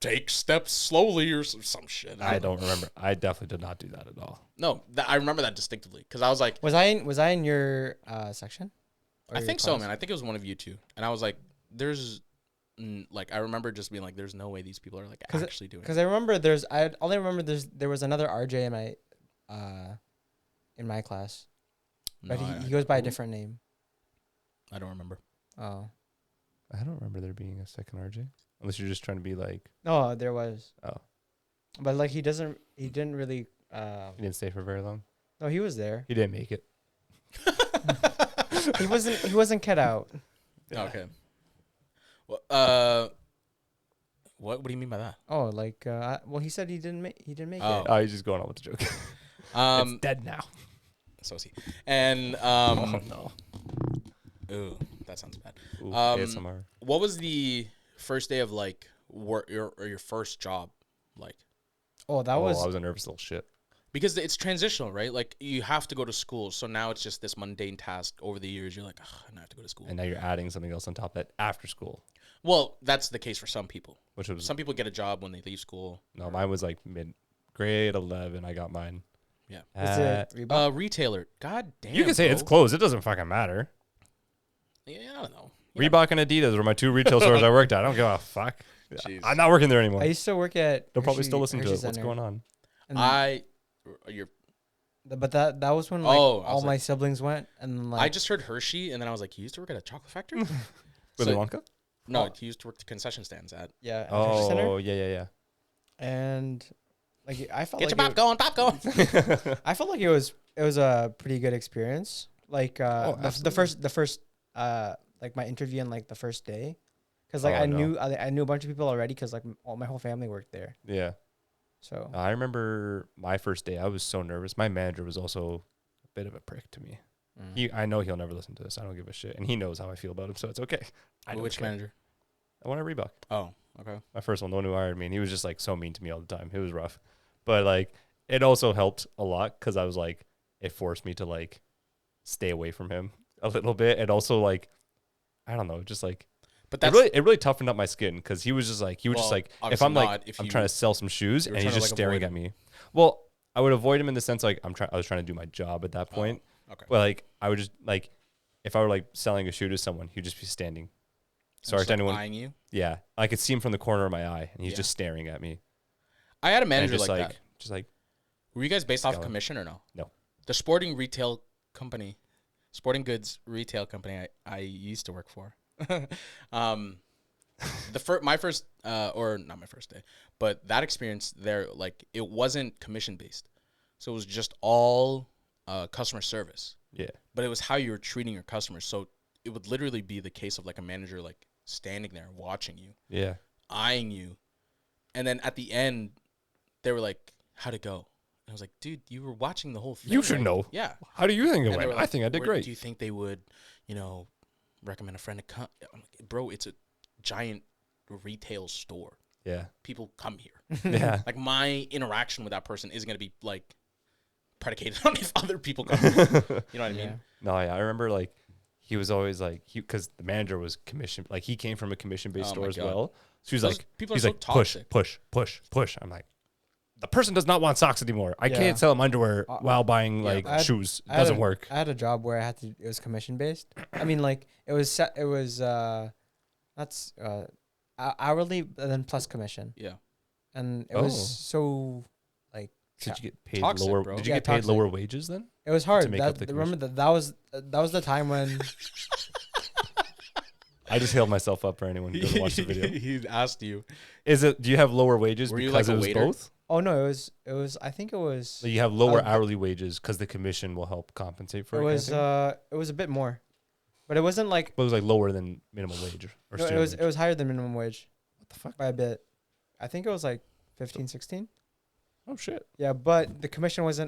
take steps slowly or some shit. I don't remember. I definitely did not do that at all. No, I remember that distinctly because I was like, Was I in your section? Or I your think so, class? man. I think it was one of you two. And I was like, like, I remember just being like, there's no way these people are like actually doing it. Because I remember I only remember there was another RJ in my class, No, but he goes by a who? different name. I don't remember. Oh I don't remember there being a second RJ. Unless you're just trying to be like, no, there was, oh, but like he didn't really. he didn't stay for very long. No, he was there. He didn't make it. He wasn't cut out. Okay. Well, what do you mean by that? Oh, like well, he said he didn't make Oh. it. Oh, he's just going on with the joke. It's dead now. So is he. And Oh no. ooh, that sounds bad. Ooh, ASMR. What was the first day of like work your first job like? Oh, that I was was a nervous little shit. Because it's transitional, right? Like you have to go to school, so now it's just this mundane task. Over the years, you're like, I have to go to school. And now you're adding something else on top of that after school, Well, that's the case for some people. which was Some people get a job when they leave school. no, mine was like grade 11. I got mine. is at- it Reebok? Retailer. God damn. you can say bro. it's closed. It doesn't fucking matter. Yeah, I don't know. Yeah. Reebok and Adidas were my two retail stores I worked at. I don't give a fuck. Jeez. I'm not working there anymore. I used to work at. They'll probably Hershey- still listen to Hershey it. What's Center. going on? And You're. but that was when like Oh, I all was my like- siblings went, and like I just heard Hershey, and then I was like, you used to work at a chocolate factory? Willy So- Wonka? No, he used to work the concession stands at. yeah, at Hershey Center, Oh, yeah. and like I felt Get like your pop going. I felt like it was a pretty good experience. Like the first like my interview and like the first day, because like Oh, I no. knew I knew a bunch of people already because like all my whole family worked there. Yeah. So I remember my first day. I was so nervous. My manager was also a bit of a prick to me. I know he'll never listen to this. I don't give a shit, and he knows how I feel about him, so it's okay. I don't Which care. manager? I want a Reebok. Oh, okay. My first one, the one who hired me, and he was just like so mean to me all the time. It was rough, but like it also helped a lot because I was like, it forced me to like stay away from him a little bit, and also like I don't know, just like But it that's really toughened up my skin because he was just like if obviously I'm like not if I'm you- trying to sell some shoes you were and he's trying to, just like, staring avoid at me. Well, I would avoid him in the sense like I was trying to do my job at that point. okay. But like I would just like if I were like selling a shoe to someone, he'd just be standing. Sorry Just, to like, anyone. eyeing you. Yeah, I could see him from the corner of my eye, and he's Yeah. just staring at me. I had a And manager just like like that. just like Were you guys based off Going. commission or no? No. The sporting goods retail company I used to work for. My first or not my first day, but that experience there, like it wasn't commission based, so it was just all customer service. yeah. But it was how you were treating your customers. So it would literally be the case of like a manager like standing there watching you, Yeah. eyeing you, and then at the end they were like, "How'd it go?" And I was like, "Dude, you were watching the whole thing. You should like, know. Yeah. How do you think it And they went? were I like, think I did "Where great. Do you think they would, recommend a friend to come?" I'm like, bro, it's a giant retail store. Yeah. People come here. Yeah. Like my interaction with that person isn't going to be like predicated on if other people come. You know what I mean? No, yeah. I remember like he was always like because the manager was commission, like he came from a commission-based Oh store my as God. well. So he was Those like, people are he's so like push, toxic. push, push, push. I'm like, the person does not want socks anymore. I Yeah. can't sell him underwear while buying Yeah, like bro. I had- shoes. It I had doesn't a- work. I had a job where I had to. It was commission based. I mean, like it was that's hourly and then plus commission, Yeah. and it Oh. was so like Did you get paid Toxic, lower? bro. Did you Yeah, get paid toxic. lower wages then? it was hard. make up the Remember that was the time when I just healed myself up for anyone who doesn't watch the video. He asked you. Is it? Do you have lower wages Were you because like a it was waiter? both? oh no it was I think it was So you have lower Uh, hourly wages because the commission will help compensate for it it. was kind of thing? it was a bit more, but it wasn't like But it was like lower than minimum wage or no, student wage. it was higher than minimum wage What the fuck? by a bit. I think it was like 15, 16. Oh shit. Yeah, but the commission was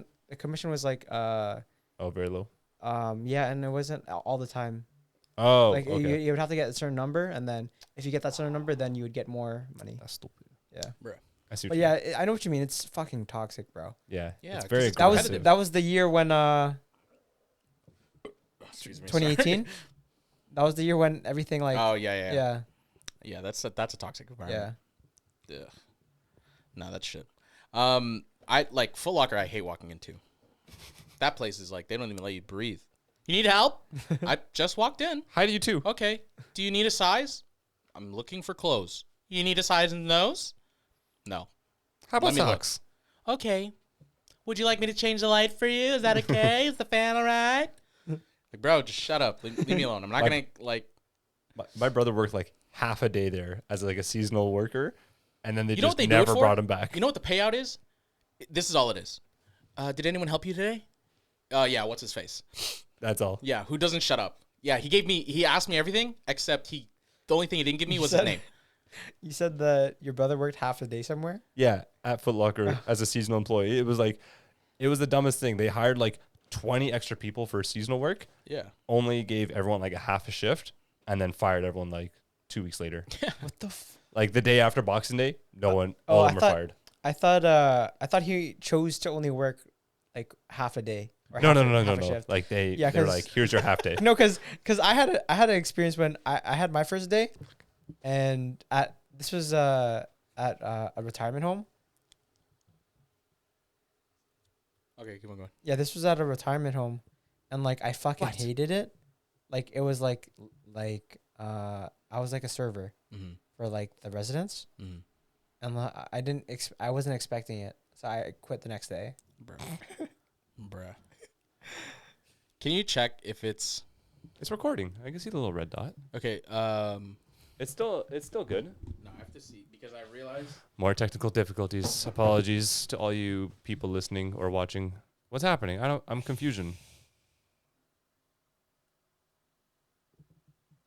like Oh, very low. yeah, and it wasn't all the time. Oh, Like okay. you would have to get a certain number, and then if you get that certain number, then you would get more money. That's stupid. Yeah, I see. but yeah, I know what you mean. It's fucking toxic, bro. Yeah. Yeah, It's 'cause very it's That was aggressive. that was the year when Excuse me. 2018. That was the year when everything like Oh yeah. yeah Yeah, that's a toxic environment. yeah. Ugh. No, that's shit. I like Foot Locker. I hate walking into. That place is like they don't even let you breathe. You need help? I just walked in. Hi to you too. Okay. Do you need a size? I'm looking for clothes. You need a size in those? No. How about Let me look. socks? Okay. Would you like me to change the light for you? Is that okay? Is the fan all right? Like, bro, just shut up. Leave me alone. I'm not gonna like. My brother worked like half a day there as like a seasonal worker, and then they You know just what they do it never for? brought him back. You know what the payout is? This is all it is. Did anyone help you today? Yeah. What's his face? That's all. Yeah. Who doesn't shut up? Yeah. He asked me everything except the only thing he didn't give me was his name. You said that your brother worked half a day somewhere. Yeah, at Foot Locker as a seasonal employee. It was the dumbest thing. They hired like 20 extra people for seasonal work, Yeah. only gave everyone like a half a shift, and then fired everyone like 2 weeks later. What the? Like the day after Boxing Day, no one, all of them are fired. I thought he chose to only work like half a day. Or No. half a shift. Like they're 'cause- like, here's your half day. No, because I had an experience when I had my first day, and this was at a retirement home. Okay. Keep on going. Yeah, this was at a retirement home, and like I fucking What? hated it. Like it was like I was like a server Mm-hmm. for like the residents, Mm-hmm. and I wasn't expecting it, so I quit the next day. Bruh. Can you check if it's It's recording. I can see the little red dot. okay? It's still good. No, I have to see because I realized. More technical difficulties. Apologies to all you people listening or watching. What's happening? I'm confusion.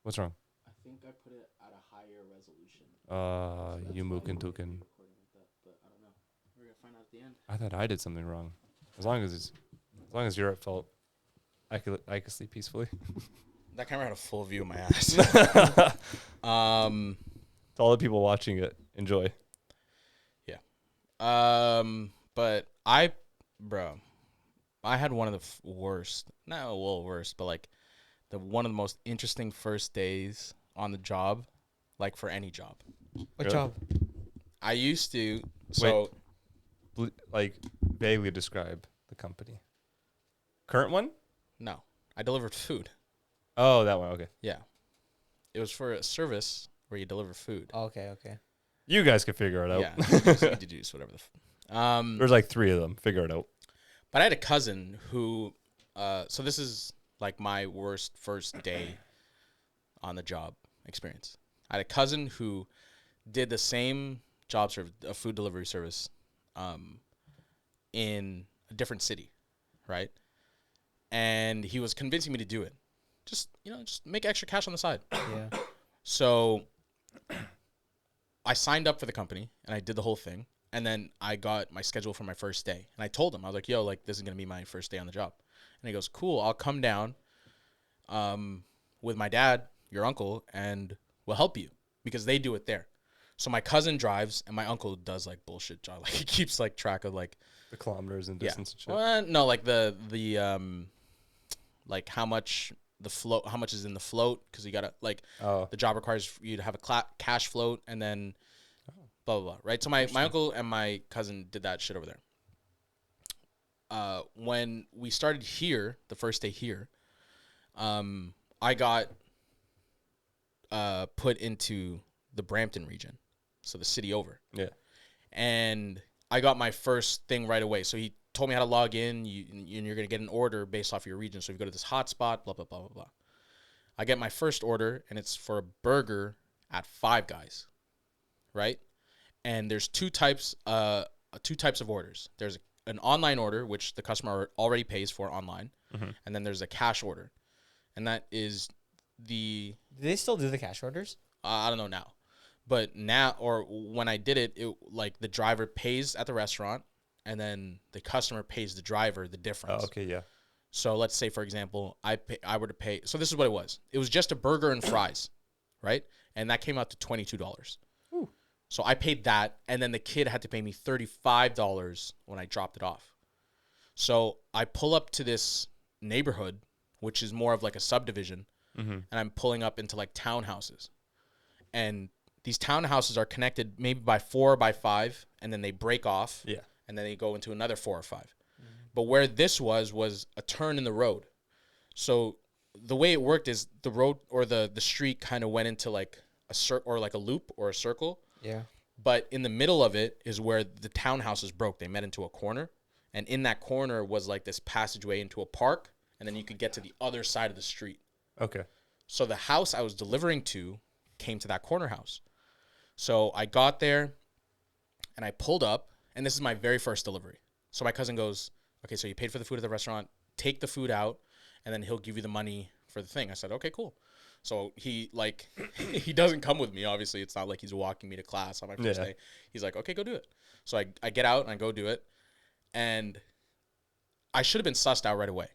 What's wrong? I think I put it at a higher resolution. You mookin tukin. But I don't know. We're gonna find out at the end. I thought I did something wrong. As long as you're at fault, I could sleep peacefully. That camera had a full view of my ass. To all the people watching it, enjoy. But I had one of the worst, worst, but like one of the most interesting first days on the job, like for any job. What Really? job? I used to, so Like vaguely describe the company. Current one? no, I delivered food. Oh, that one. Okay. Yeah. It was for a service where you deliver food. Oh, okay. You guys can figure it out. Yeah. Just deduce whatever There's like 3 of them. Figure it out. But I had a cousin who, so this is like my worst first day on the job experience. I had a cousin who did the same job service, a food delivery service, in a different city, right? And he was convincing me to do it. Just make extra cash on the side. Yeah. So I signed up for the company and I did the whole thing. And then I got my schedule for my first day. And I told him, I was like, yo, like, this is going to be my first day on the job. And he goes, cool, I'll come down with my dad, your uncle, and we'll help you. because they do it there. So my cousin drives and my uncle does like bullshit job. Like he keeps like track of like The kilometers and yeah. distance and shit. No, like the like how much is in the float, because you gotta like the job requires you to have a cash float, and then blah blah blah, right? So my uncle and my cousin did that shit over there. When we started here, the first day here, I got put into the Brampton region, so the city over. Yeah. And I got my first thing right away. So he told me how to log in. You're going to get an order based off your region. So if you go to this hotspot, blah, blah, blah, blah, blah. I get my first order, and it's for a burger at Five Guys, right? And there's two types of orders. There's an online order, which the customer already pays for online, and then there's a cash order. And that is Do they still do the cash orders? I don't know now. But now, or when I did it, like the driver pays at the restaurant, and then the customer pays the driver the difference. Oh, okay, yeah. So let's say, for example, I were to pay. So this is what it was. It was just a burger and fries, right? And that came out to $22. Ooh. So I paid that, and then the kid had to pay me $35 when I dropped it off. So I pull up to this neighborhood, which is more of like a subdivision, and I'm pulling up into like townhouses. And these townhouses are connected maybe by 4 or by 5, and then they break off. Yeah. And then they go into another 4 or 5. But where this was a turn in the road. So the way it worked is the road or the street kind of went into like or like a loop or a circle. Yeah. But in the middle of it is where the townhouses broke. They met into a corner. And in that corner was like this passageway into a park. And then you could get to the other side of the street. Okay. So the house I was delivering to came to that corner house. So I got there and I pulled up, and this is my very first delivery. So my cousin goes, okay, so you paid for the food at the restaurant, take the food out, and then he'll give you the money for the thing. I said, okay, cool. So he like, he doesn't come with me. Obviously, it's not like he's walking me to class on my first day. He's like, okay, go do it. So I get out and I go do it. And I should have been sussed out right away.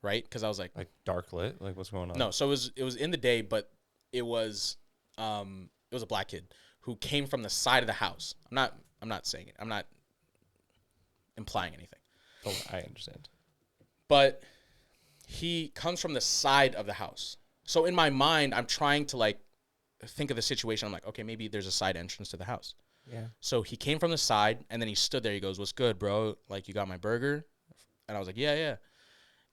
Right? Because I was like dark lit? Like what's going on? No, so it was in the day, but it was a black kid who came from the side of the house. I'm not saying it. I'm not implying anything. Oh, I understand. But he comes from the side of the house. So in my mind, I'm trying to like think of the situation. I'm like, okay, maybe there's a side entrance to the house. Yeah. So he came from the side, and then he stood there. He goes, "What's good, bro? Like, you got my burger?" And I was like, yeah.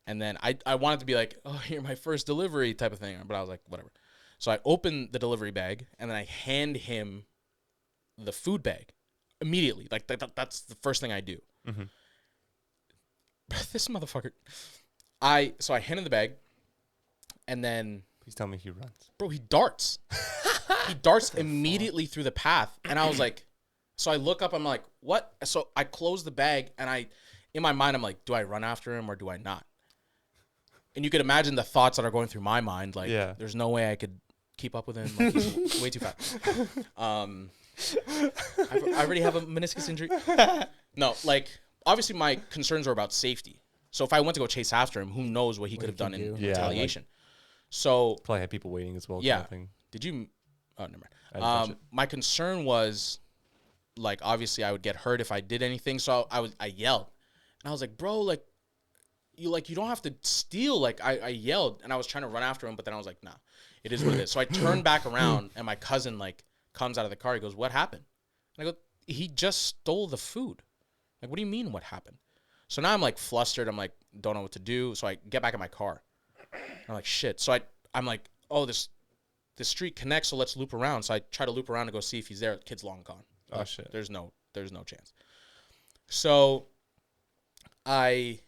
And then I wanted to be like, "Oh, you're my first delivery," type of thing. But I was like, whatever. So I open the delivery bag, and then I hand him the food bag immediately. Like that's the first thing I do. This motherfucker. So I hand him the bag, and then Please tell me he runs. bro, he darts. He darts immediately through the path, and I was like, so I look up. I'm like, what? So I close the bag, and in my mind, I'm like, do I run after him or do I not? And you could imagine the thoughts that are going through my mind. Like, there's no way I could keep up with him. Like, he's way too fast. I already have a meniscus injury. No, like, obviously my concerns are about safety. So if I went to go chase after him, who knows what he could have done in retaliation. So probably had people waiting as well. Yeah. Kind of thing. Did you? Oh, never mind. My concern was, like, obviously I would get hurt if I did anything. So I yelled, and I was like, bro, like, you don't have to steal. Like, I yelled, and I was trying to run after him, but then I was like, nah, it is what it is. So I turned back around, and my cousin like comes out of the car. He goes, what happened? And I go, he just stole the food. Like, what do you mean what happened? So now I'm like flustered. I'm like, don't know what to do. So I get back in my car. I'm like, shit. So I'm like, oh, this street connects, so let's loop around. So I try to loop around to go see if he's there. The kid's long gone. Oh, shit. There's no chance. So we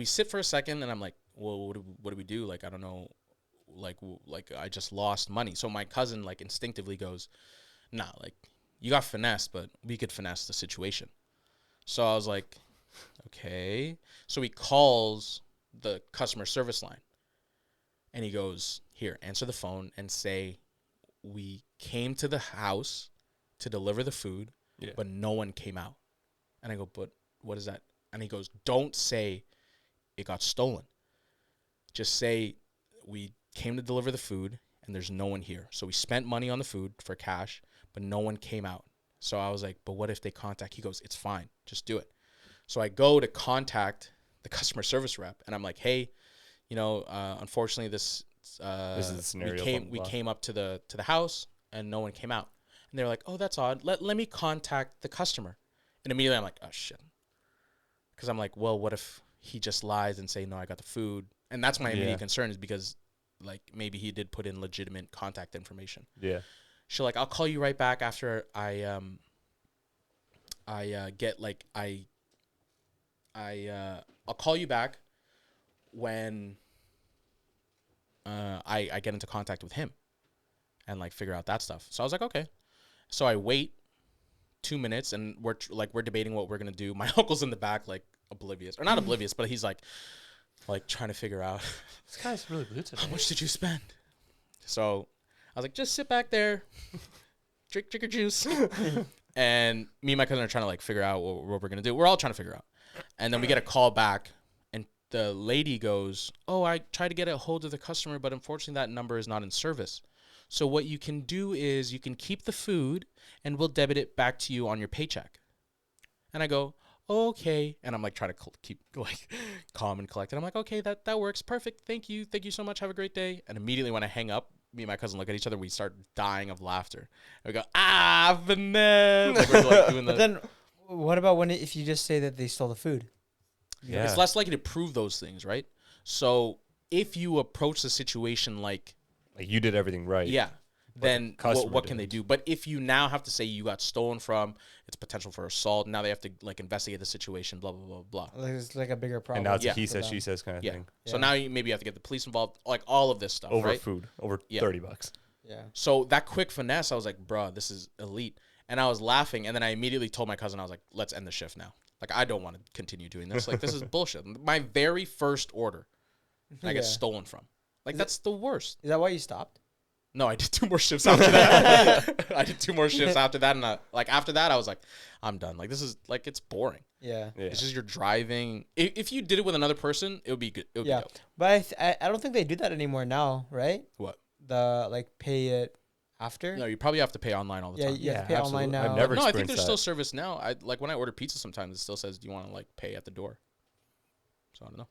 sit for a second, and I'm like, well, what do we do? Like, I don't know. Like I just lost money. So my cousin like instinctively goes, nah, like, you got finessed, but we could finesse the situation. So I was like, okay. So he calls the customer service line, and he goes, here, answer the phone and say, we came to the house to deliver the food, but no one came out. And I go, but what is that? And he goes, don't say it got stolen. Just say we came to deliver the food, and there's no one here. So we spent money on the food for cash, but no one came out. So I was like, but what if they contact? He goes, it's fine. Just do it. So I go to contact the customer service rep, and I'm like, hey, unfortunately, this is the scenario. We came up to the house, and no one came out. And they're like, oh, that's odd. Let me contact the customer. And immediately I'm like, oh, shit. Because I'm like, well, what if he just lies and say, no, I got the food? And that's my immediate concern, is because, like, maybe he did put in legitimate contact information. Yeah. She's like, I'll call you right back after I'll call you back when I get into contact with him and, like, figure out that stuff. So I was like, okay. So I wait 2 minutes, and we're debating what we're gonna do. My uncle's in the back, like, oblivious, or not oblivious, but he's like trying to figure out, This guy's really blue today. how much did you spend? So I was like, just sit back there, drink your juice. And me and my cousin are trying to, like, figure out what we're gonna do. We're all trying to figure out. And then we get a call back, and the lady goes, oh, I tried to get a hold of the customer, but unfortunately that number is not in service. So what you can do is you can keep the food, and we'll debit it back to you on your paycheck. And I go, okay. And I'm, like, trying to keep, like, calm and collected. I'm like, okay, that works. Perfect. Thank you so much. Have a great day. And immediately when I hang up, me and my cousin look at each other. We start dying of laughter. And we go, finesse. Like, we're, like, doing the. But then, what about if you just say that they stole the food? Yeah. It's less likely to prove those things, right? So if you approach the situation like you did everything right. yeah, then what can they didn't. do? But if you now have to say you got stolen from, it's potential for assault. Now they have to, like, investigate the situation, blah, blah, blah, blah. Like, it's like a bigger problem. And now it's Yeah. a he for says, them. she says kind of Yeah. thing. So now maybe you have to get the police involved, like, all of this stuff, Over right? food. Over Yeah. $30. Yeah. So that quick finesse, I was like, bruh, this is elite. And I was laughing, and then I immediately told my cousin, I was like, let's end the shift now. Like, I don't want to continue doing this. Like, this is bullshit. My very first order, I get stolen from. Like, that's the worst. Is that why you stopped? No, I did 2 more shifts after that. I did 2 more shifts after that, and after that, I was like, I'm done. Like, this is, like, it's boring. Yeah. Yeah. It's just you're driving. If you did it with another person, it would be good. It would be dope. But I don't think they do that anymore now, right? What? The, like, pay it after. No, you probably have to pay online all the Yeah, time. you have to pay online absolutely. now. I've never No, I think experienced there's that. still service now. Like, when I order pizza, sometimes it still says, "Do you want to, like, pay at the door?" So I don't know.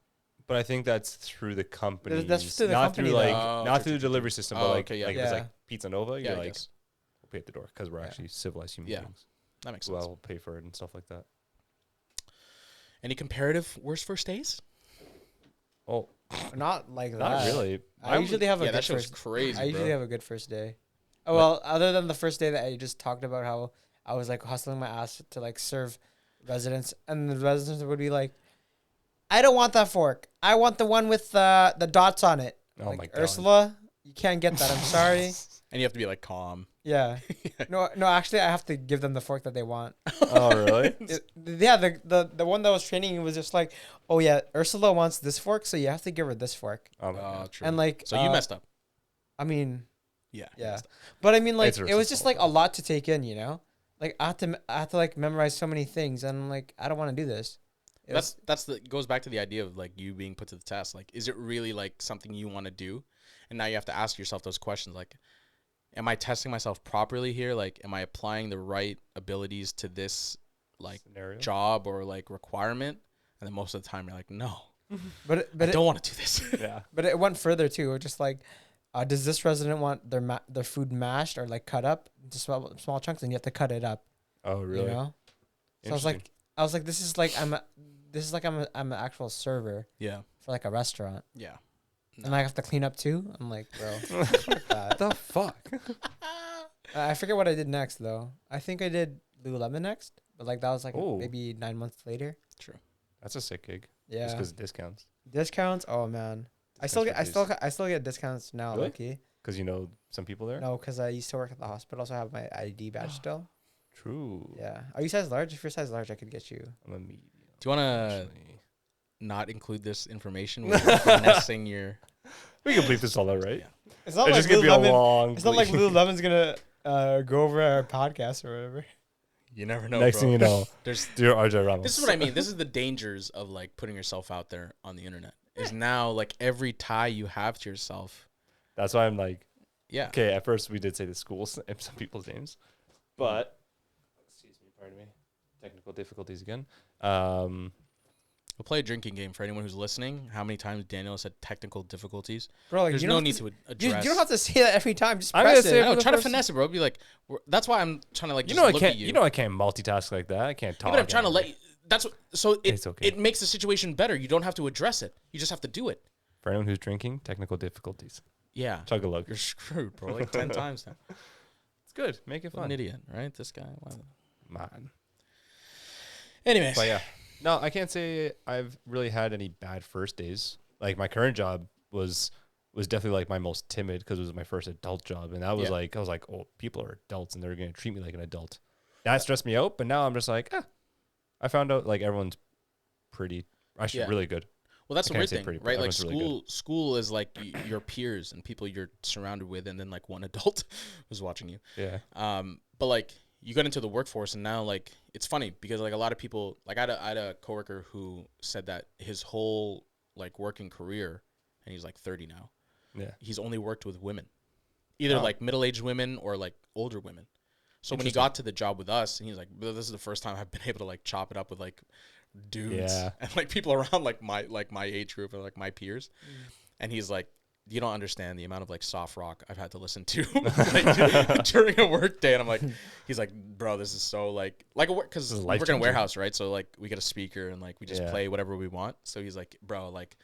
But I think that's through the company. That's through the not company, through, like, though. not Oh, through the true. delivery system, Oh, but, like, okay, yeah. like if it's Yeah. like Pizza Nova, Yeah, you're I like, guess. we'll pay at the door because we're Yeah. actually civilized human Yeah. beings. That makes So sense. I'll pay for it and stuff like that. Any comparative worst first days? Oh, Not like that. not really. I usually have a yeah, good that shit was first. crazy, I usually bro. have a good first day. Oh well, other than the first day that I just talked about, how I was, like, hustling my ass to, like, serve residents, and the residents would be like, "I don't want that fork. I want the one with the dots on it." Oh Like, my God. Ursula, you can't get that. I'm sorry. And you have to be, like, calm. Yeah. No. Actually, I have to give them the fork that they want. Oh, really? Yeah. The one that was training was just like, "Oh yeah, Ursula wants this fork, so you have to give her this fork." Oh, my Oh, God. true. And, like, So you messed up. I mean, Yeah. you yeah. messed up. But I mean, like, It's it was Ursa's just, fault. like, a lot to take in, you know. Like, I have to like memorize so many things, and I'm like, I don't want to do this. It was- Goes back to the idea of, like, you being put to the test. Like, is it really, like, something you want to do? And now you have to ask yourself those questions, like, am I testing myself properly here? Like, am I applying the right abilities to this, like, Scenario. job or, like, requirement? And then most of the time you're like, no, but I don't want to do this. Yeah. But it went further too. It was just like, does this resident want their food mashed or, like, cut up into small chunks, and you have to cut it up? Oh, really? You know. So I was like, this is like I'm an actual server Yeah. for, like, a restaurant, Yeah. and I have to clean up too. I'm like, bro, fuck that. the fuck? I forget what I did next though. I think I did Lululemon next, but, like, that was, like, Oh. maybe 9 months later. True. That's a sick gig. Yeah. Just because of discounts. Discounts. Oh man, I still get discounts now. Really? Lucky. Because you know some people there? No, because I used to work at the hospital, so I have my ID badge still. True. Yeah. Are you size large? If you're size large, I could get you. I'm a medium. Do you want to actually. not include this information when you're finessing your... We can bleep this all out, right? Yeah. It's not It's like just going to be a Lululemon. long It's not like bleep. Lululemon's gonna go over our podcast or whatever. You never know, Next bro. thing you know, There's dear RJ Ramos. This is what I mean. This is the dangers of, like, putting yourself out there on the internet. Is now, like, every tie you have to yourself. That's why I'm like, Yeah. Okay, at first we did say the schools and some people's names, but excuse me, pardon me, technical difficulties again. We'll play a drinking game for anyone who's listening. How many times Daniel said technical difficulties? Bro, like, There's you no don't need have to You address. don't have to say that every time. Just I'm press gonna say it. it No, for the try to first- finesse it, bro. Be like, that's why I'm trying to like You just know I look can't. at you. You know I can't multitask like that. I can't Yeah, talk. but I'm trying to let you. That's what, so it It's okay. it makes the situation better. You don't have to address it. You just have to do it. For anyone who's drinking, technical difficulties. Yeah. Chug a lug. You're screwed, bro. Like 10 times now. It's good. Make it What an fun. idiot, right? This guy. Wow. Man. Anyways. But yeah, no, I can't say I've really had any bad first days. Like my current job was definitely like my most timid because it was my first adult job, and that was Yeah. like I was like, oh, people are adults and they're gonna treat me like an adult. That stressed me out, but now I'm just like, I found out like everyone's Yeah. really good. Well, that's I the can't weird say thing, pretty, but right? Like everyone's really school is like your peers and people you're surrounded with, and then like one adult who's watching you. Yeah. But like you got into the workforce, and now like it's funny because like a lot of people, like I had a coworker who said that his whole like working career, and he's like 30 now. Yeah. He's only worked with women, either Oh. like middle-aged women or like older women. So when he Interesting. got to the job with us, and he's like, "This is the first time I've been able to like chop it up with like dudes Yeah. and like people around like my age group and like my peers." And he's like, "You don't understand the amount of like soft rock I've had to listen to like, during a work day." And I'm like, he's like, "Bro, this is so like a work because This is we work in a life-changing. warehouse, right? So like we get a speaker and like we just Yeah. play whatever we want." So he's like, "Bro, like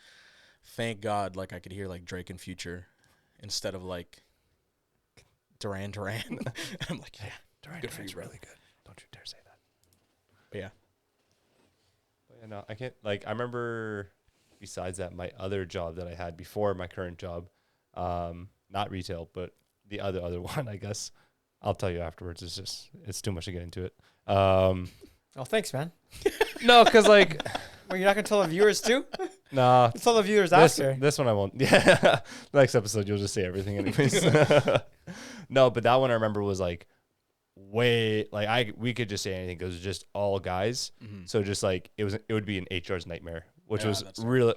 thank God like I could hear like Drake and Future instead of like Duran Duran." And I'm like, "Yeah, good for you, bro." really good. Don't you dare say that. But yeah. But yeah, no, I can't. Like, I remember. Besides that, my other job that I had before my current job, not retail, but the other one, I guess. I'll tell you afterwards. It's too much to get into it. Oh, thanks, man. No, because like, Well, you're not gonna tell the viewers too? nah. Tell the viewers This, after. this one I won't. Yeah, next episode you'll just say everything, anyways. No, but that one I remember was like way like we could just say anything because it was just all guys. So just like it would be an HR's nightmare, which Yeah, was that's really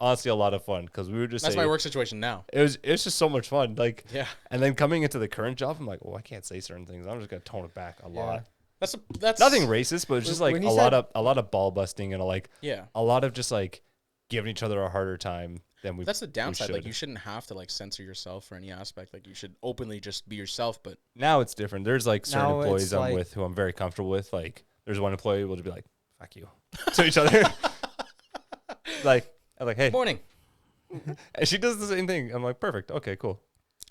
honestly a lot of fun because we would just That's say my work situation now. it was just so much fun. Like Yeah. and then coming into the current job, I'm like, oh, I can't say certain things. I'm just gonna tone it back a Yeah. lot. That's Nothing racist, but it's just like When a you lot said- of ball busting and Yeah. a lot of just like giving each other a harder time than we. That's the downside. Like should. you shouldn't have to like censor yourself for any aspect. Like you should openly just be yourself. But Now it's different. There's like certain Now it's employees I'm like- with who I'm very comfortable with. Like there's one employee who will just be like, "Fuck you," to each other. Like I'm like, "Hey," morning. and she does the same thing. I'm like, "Perfect, okay, cool."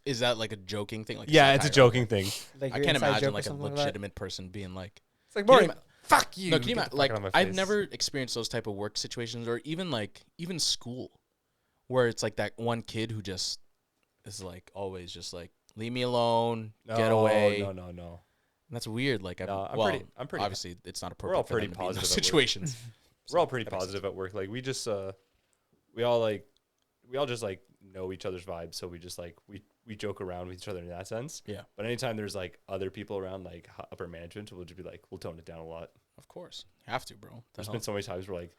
Is that like a joking thing? Like Yeah, it's a joking. joking thing. Like I your can't inside imagine joke or like a something like that? legitimate person being like, It's like, Can you "Morning, ima- fuck you." no, can you Get imagine? the Like fuck out of my I've face. never experienced those type of work situations, or even school, where it's like that one kid who just is like always just like, leave me alone, get away. No. And that's weird. Like No, I'm well, pretty- I'm pretty- obviously it's not appropriate. We're all for them pretty to be in those positive at work. situations. We're all pretty That makes positive at work. Like we just we all just like know each other's vibes, so we just like we joke around with each other in that sense. Yeah, But anytime there's like other people around, like upper management, we'll just be like, we'll tone it down a lot. of course, have to, bro. There's The been hell? so many times where like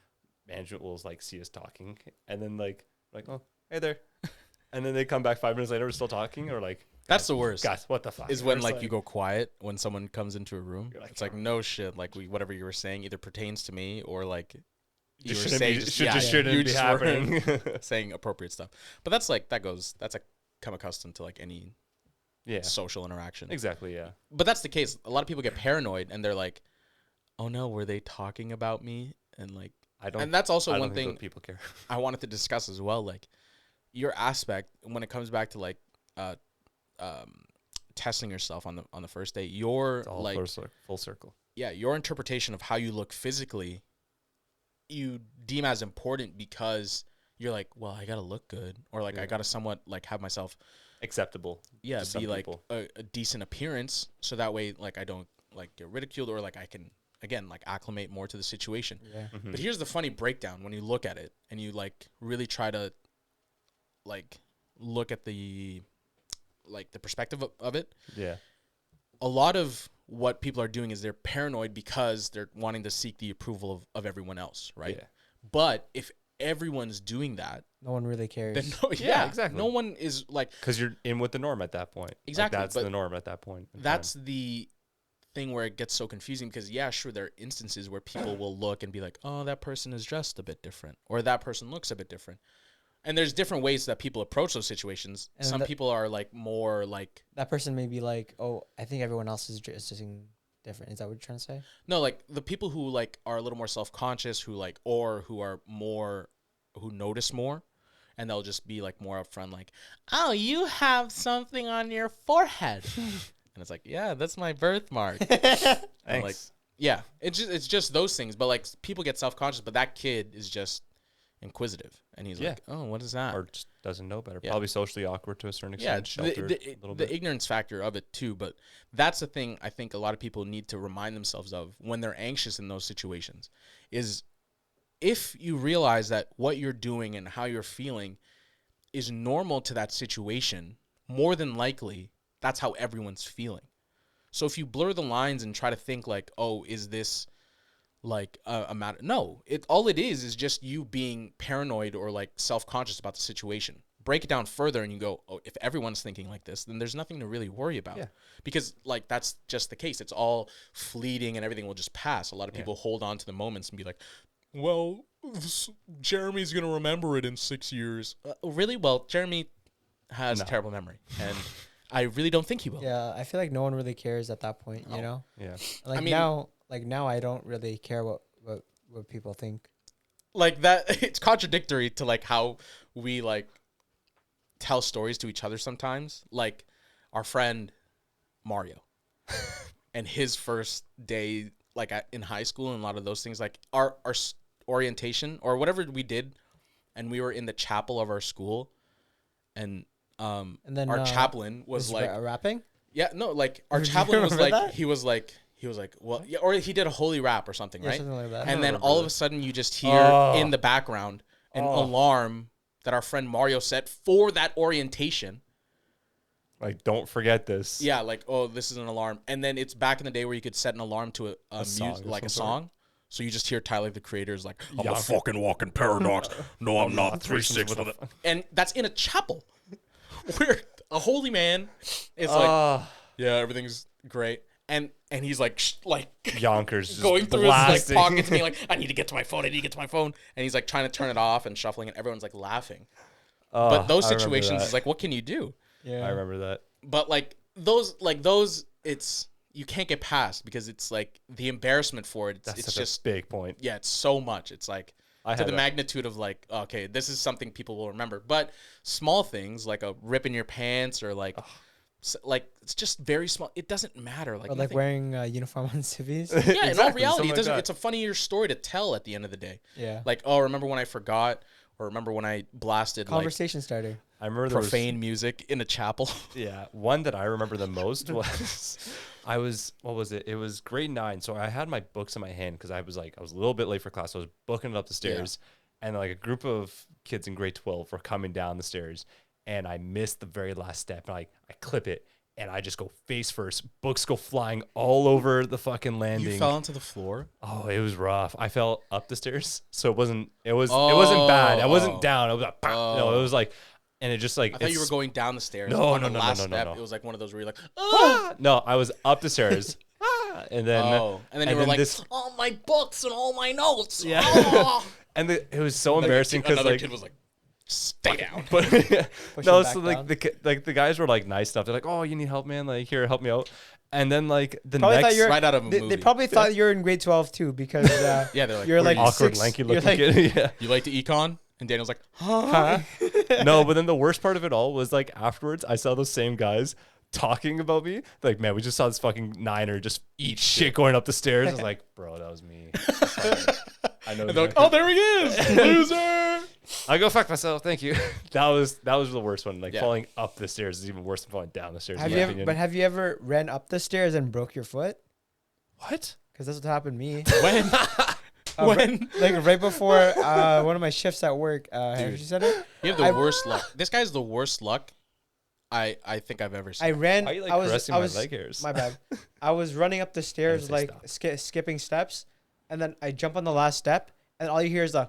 management will like see us talking, and then like oh, hey there, and then they come back 5 minutes later, we're still talking, or like That's the worst. guys, what the fuck? Is Or when it's like you go quiet when someone comes into a room. You're like, It's like no shit. Like whatever you were saying either pertains to me or like you just were shouldn't saying be, just, should, yeah, just you shouldn't be just happening. weren't saying appropriate stuff. But that's like that's a come accustomed to like any Yeah, social interaction. exactly. Yeah, But that's the case. A lot of people get paranoid and they're like, "Oh no, were they talking about me?" And like, I don't. and that's also I don't one think thing those people care. I wanted to discuss as well. Like your aspect when it comes back to like testing yourself on the first day. Your It's all like full circle. yeah, your interpretation of how you look physically, you deem as important because you're like, well, I gotta look good, or like I Yeah. gotta somewhat like have myself, Acceptable. yeah, to some be like people. a decent appearance, so that way like I don't like get ridiculed, or like I can again like acclimate more to the situation. Yeah. Mhm. But here's the funny breakdown when you look at it and you like really try to like look at the perspective of it. Yeah. A lot of what people are doing is they're paranoid because they're wanting to seek the approval of everyone else, right? Yeah. But if everyone's doing that, No one really cares. then Yeah, exactly. no one is like, Because you're in with the norm at that point. Exactly, Like, that's but the norm at that point. in that's time. the thing where it gets so confusing, because sure, there are instances where people will look and be like, oh, that person is dressed a bit different, or that person looks a bit different. And there's different ways that people approach those situations. And Some people are like more like, that person may be like, oh, I think everyone else is dressing different. Is that what you're trying to say? no, like the people who like are a little more self-conscious, who like, or who are more, who notice more, and they'll just be like more upfront, like, oh, you have something on your forehead. And it's like, yeah, that's my birthmark. And like, yeah, it's just those things. But like, people get self-conscious, but that kid is just inquisitive, and he's like, oh, what is that? Or just doesn't know better. Yeah. Probably socially awkward to a certain Yeah, extent. Sheltered a little the bit. ignorance factor of it too. But that's the thing I think a lot of people need to remind themselves of when they're anxious in those situations, is if you realize that what you're doing and how you're feeling is normal to that situation, more than likely that's how everyone's feeling. So if you blur the lines and try to think like, oh, is this like a matter? No, all it is just you being paranoid or like self-conscious about the situation. Break it down further and you go, oh, if everyone's thinking like this, then there's nothing to really worry about. Yeah. Because like that's just the case. It's all fleeting and everything will just pass. A lot of people hold on to the moments and be like, well, Jeremy's going to remember it in 6 years. Really? Well, Jeremy has a terrible memory, and I really don't think he will. Yeah, I feel like no one really cares at that point, you No. know? Yeah. Like I mean- now I don't really care what people think. Like that, it's contradictory to like how we like tell stories to each other sometimes. Like our friend Mario and his first day like in high school, and a lot of those things, like our orientation or whatever we did, and we were in the chapel of our school, and then our chaplain was like rapping. Yeah, no, like our Do you chaplain was remember like that? he was like, well, yeah, or he did a holy rap or something, Yeah, right? something like that. And then remember all of that. a sudden you just hear in the background an alarm that our friend Mario set for that orientation. Like, don't forget this. Yeah, like, oh, this is an alarm. And then it's back in the day where you could set an alarm to a song music, of like a some song. So you just hear Tyler the Creator's like, I'm Yeah. a fucking walking paradox. No, I'm not. 3-6 with with a... And that's in a chapel where a holy man is like, yeah, everything's great. And he's like, Yonkers just going through blasting. his like pockets, being like, I need to get to my phone. And he's like trying to turn it off and shuffling, and everyone's like laughing. But those I remember situations that. is like, what can you do? Yeah. I remember that. But like those, it's you can't get past, because it's like the embarrassment for it. That's It's such just a big point. yeah, it's so much. It's like I to had the a- magnitude of like, okay, this is something people will remember. But small things like a rip in your pants or like. Like it's just very small. It doesn't matter. Like Or like nothing- wearing a uniform on civvies. yeah. In all Exactly, reality, something it like doesn't. that. It's a funnier story to tell at the end of the day. Yeah. Like, oh, remember when I forgot, or remember when I blasted like Conversation starter. I remember there was, profane music in a chapel. yeah, one that I remember the most was what was it? It was grade 9. So I had my books in my hand because I was a little bit late for class. So I was booking it up the stairs, and like a group of kids in grade 12 were coming down the stairs, and I missed the very last step, and I clip it. And I just go face first. Books go flying all over the fucking landing. You fell onto the floor. Oh, it was rough. I fell up the stairs, so it wasn't bad. I wasn't down. I was like, no, it was like, and it just like I thought you were going down the stairs. No, on no, the no, last no, no, step. no. It was like one of those where you're like, oh, No, I was up the stairs, and then and then you were like, this, all my books and all my notes. Yeah. Oh. and it was so embarrassing because another like, kid was like, stay down. but Push no, it so back like the guys were like nice stuff. They're like, oh, you need help, man? Like, here, help me out. And then like the Probably thought next you're right out of a they movie. probably thought you were in grade 12 too, because Yeah, they're like, you're "What like are you, awkward, 6 lanky you're looking like, kid. Yeah. you like the econ? And Daniel's like, huh? No, but then the worst part of it all was like afterwards, I saw those same guys talking about me. Like, man, we just saw this fucking niner just eat shit going up the stairs. I was like, bro, that was me. I know. And they're like, exactly. oh, there he is, loser. I go fuck myself. Thank you. that was the worst one. Like Yeah. falling up the stairs is even worse than falling down the stairs. have in you my ever, opinion. but have you ever ran up the stairs and broke your foot? What? Because that's what happened to me. When? When? Like right before one of my shifts at work, Energy Center. You have the I- worst luck. This guy's the worst luck I think I've ever seen. I ran. Why are you like I was. caressing I my was. leg hairs? My bad. I was running up the stairs say like stop. skipping steps, and then I jump on the last step, and all you hear is the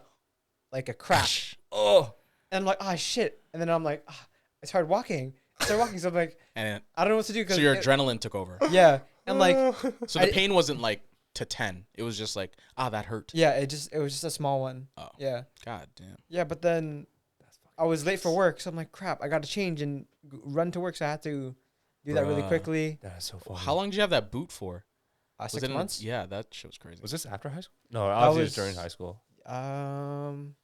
like a crash. Oh, and I'm like, oh shit. And then I'm like, I started walking. So I'm like, And I don't know what to do. so your adrenaline took over. Yeah. And like, So the pain wasn't like to 10. It was just like, that hurt. yeah, it was just a small one. Oh. Yeah. God damn. Yeah, but then I was late for work, so I'm like, crap, I got to change and run to work, so I had to do that really Bruh. quickly. That's so funny. How long did you have that boot for? 6 months. Yeah, that shit was crazy. Was this after high school? No, obviously it was was- during high school. I don't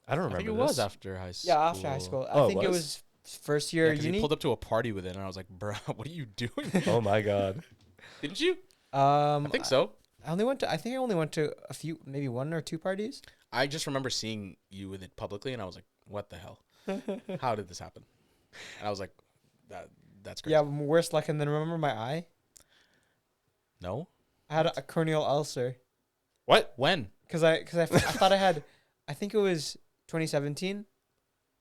I remember think it this. was after high school. Yeah, after high school. Oh, I it think it was? was first year Because he uni. pulled up to a party with it, and I was like, bro, what are you doing? Oh my god. Didn't you? I I think so. I think I only went to a few, maybe 1 or 2 parties. I just remember seeing you with it publicly, and I was like, what the hell? How did this happen? And I was like, that's crazy. Yeah, worse luck. And then remember my eye? No? I had a corneal ulcer What? When? because I thought I had. I think it was 2017.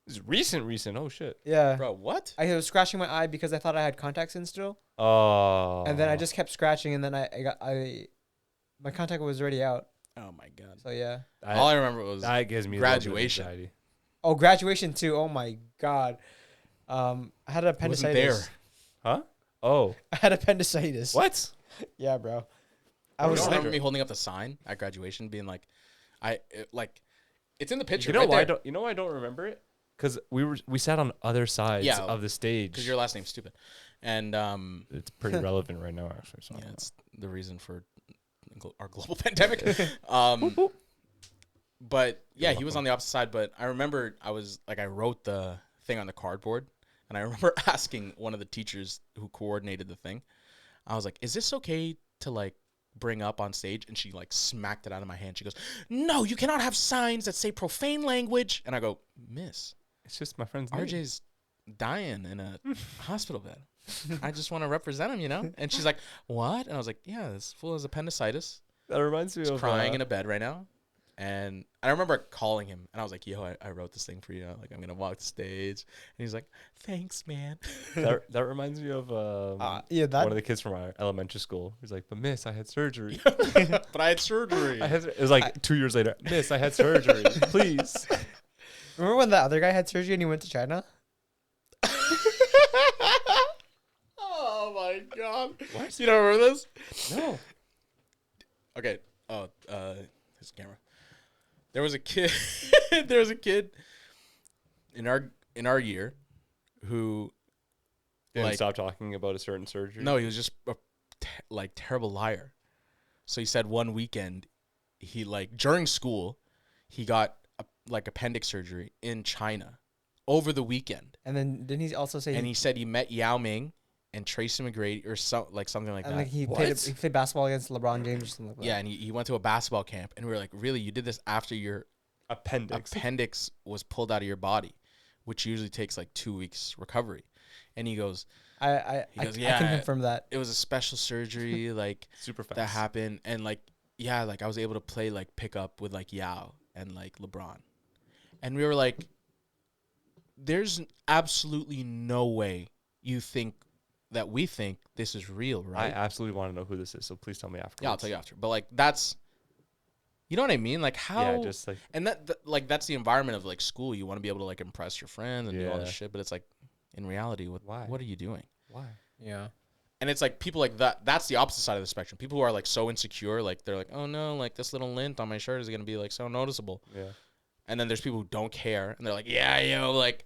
It's recent. Oh shit. Yeah. Bro, what? I was scratching my eye because I thought I had contacts in still, Oh. and then I just kept scratching, and then my contact was already out. Oh, my God. So yeah. All I remember was that gives me a little bit of graduation. anxiety. Oh, graduation too. Oh my god. I had wasn't appendicitis. there. Huh? Oh. I had appendicitis. What? Yeah, bro. I I was don't like, remember me holding up the sign at graduation, being like, it's in the picture. You know right why? there. I don't remember it? Because we sat on other sides Yeah, of the stage. Because your last name's stupid, and It's pretty relevant right now, actually. So yeah, it's the reason for our global pandemic. But yeah, he was on the opposite side. But I remember I wrote the thing on the cardboard, and I remember asking one of the teachers who coordinated the thing. I was like, "Is this okay to like bring up on stage?" And she like smacked it out of my hand. She goes, "No, you cannot have signs that say profane language." And I go, "Miss, it's just my friend's name. RJ's dying in a hospital bed. I just want to represent him, you know?" And she's like, "What?" And I was like, "Yeah, this fool has appendicitis. That reminds me He's of crying in a bed right now." And I remember calling him, and I was like, "Yo, I wrote this thing for you. Like, I'm gonna walk the stage." And he's like, "Thanks, man." that reminds me of yeah, that one of the kids from our elementary school. He's like, "But miss, I had surgery." But I had surgery. It was like 2 years later. Miss, I had surgery. Please. remember when that other guy had surgery and he went to China? Oh my god! What? You don't remember this? No. Okay. Oh, his camera. There was a kid. There was a kid in our year who Didn't like stop talking about a certain surgery. no, he was just a terrible liar. So he said one weekend he like during school he got appendix surgery in China over the weekend, And then didn't he also say and he said he met Yao Ming and Tracy McGrady or something like and that. like he What? played basketball against LeBron James or something like that? Yeah, and he went to a basketball camp, and we were like, "Really? You did this after your appendix was pulled out of your body, which usually takes like 2 weeks recovery?" And he goes, I goes, I "Yeah, can confirm that. "It was a special surgery, like Super fast. that happened, and like yeah, like I was able to play like pick up with like Yao and like LeBron," and we were like, "There's absolutely no way you think that we think this is real, I right?" absolutely want to know who this is, so please tell me afterwards. Yeah, I'll tell you after. But like that's, you know what I mean? Like how? Yeah, just like And like that's the environment of like school. You want to be able to like impress your friends and do all this Yeah. shit. But it's like, in reality, Why? what are you doing? why? Yeah. And it's like people like that. That's the opposite side of the spectrum. People who are like so insecure, like they're like, "Oh no, like this little lint on my shirt is gonna be like so noticeable." Yeah. And then there's people who don't care, and they're like, "Yeah, yo, like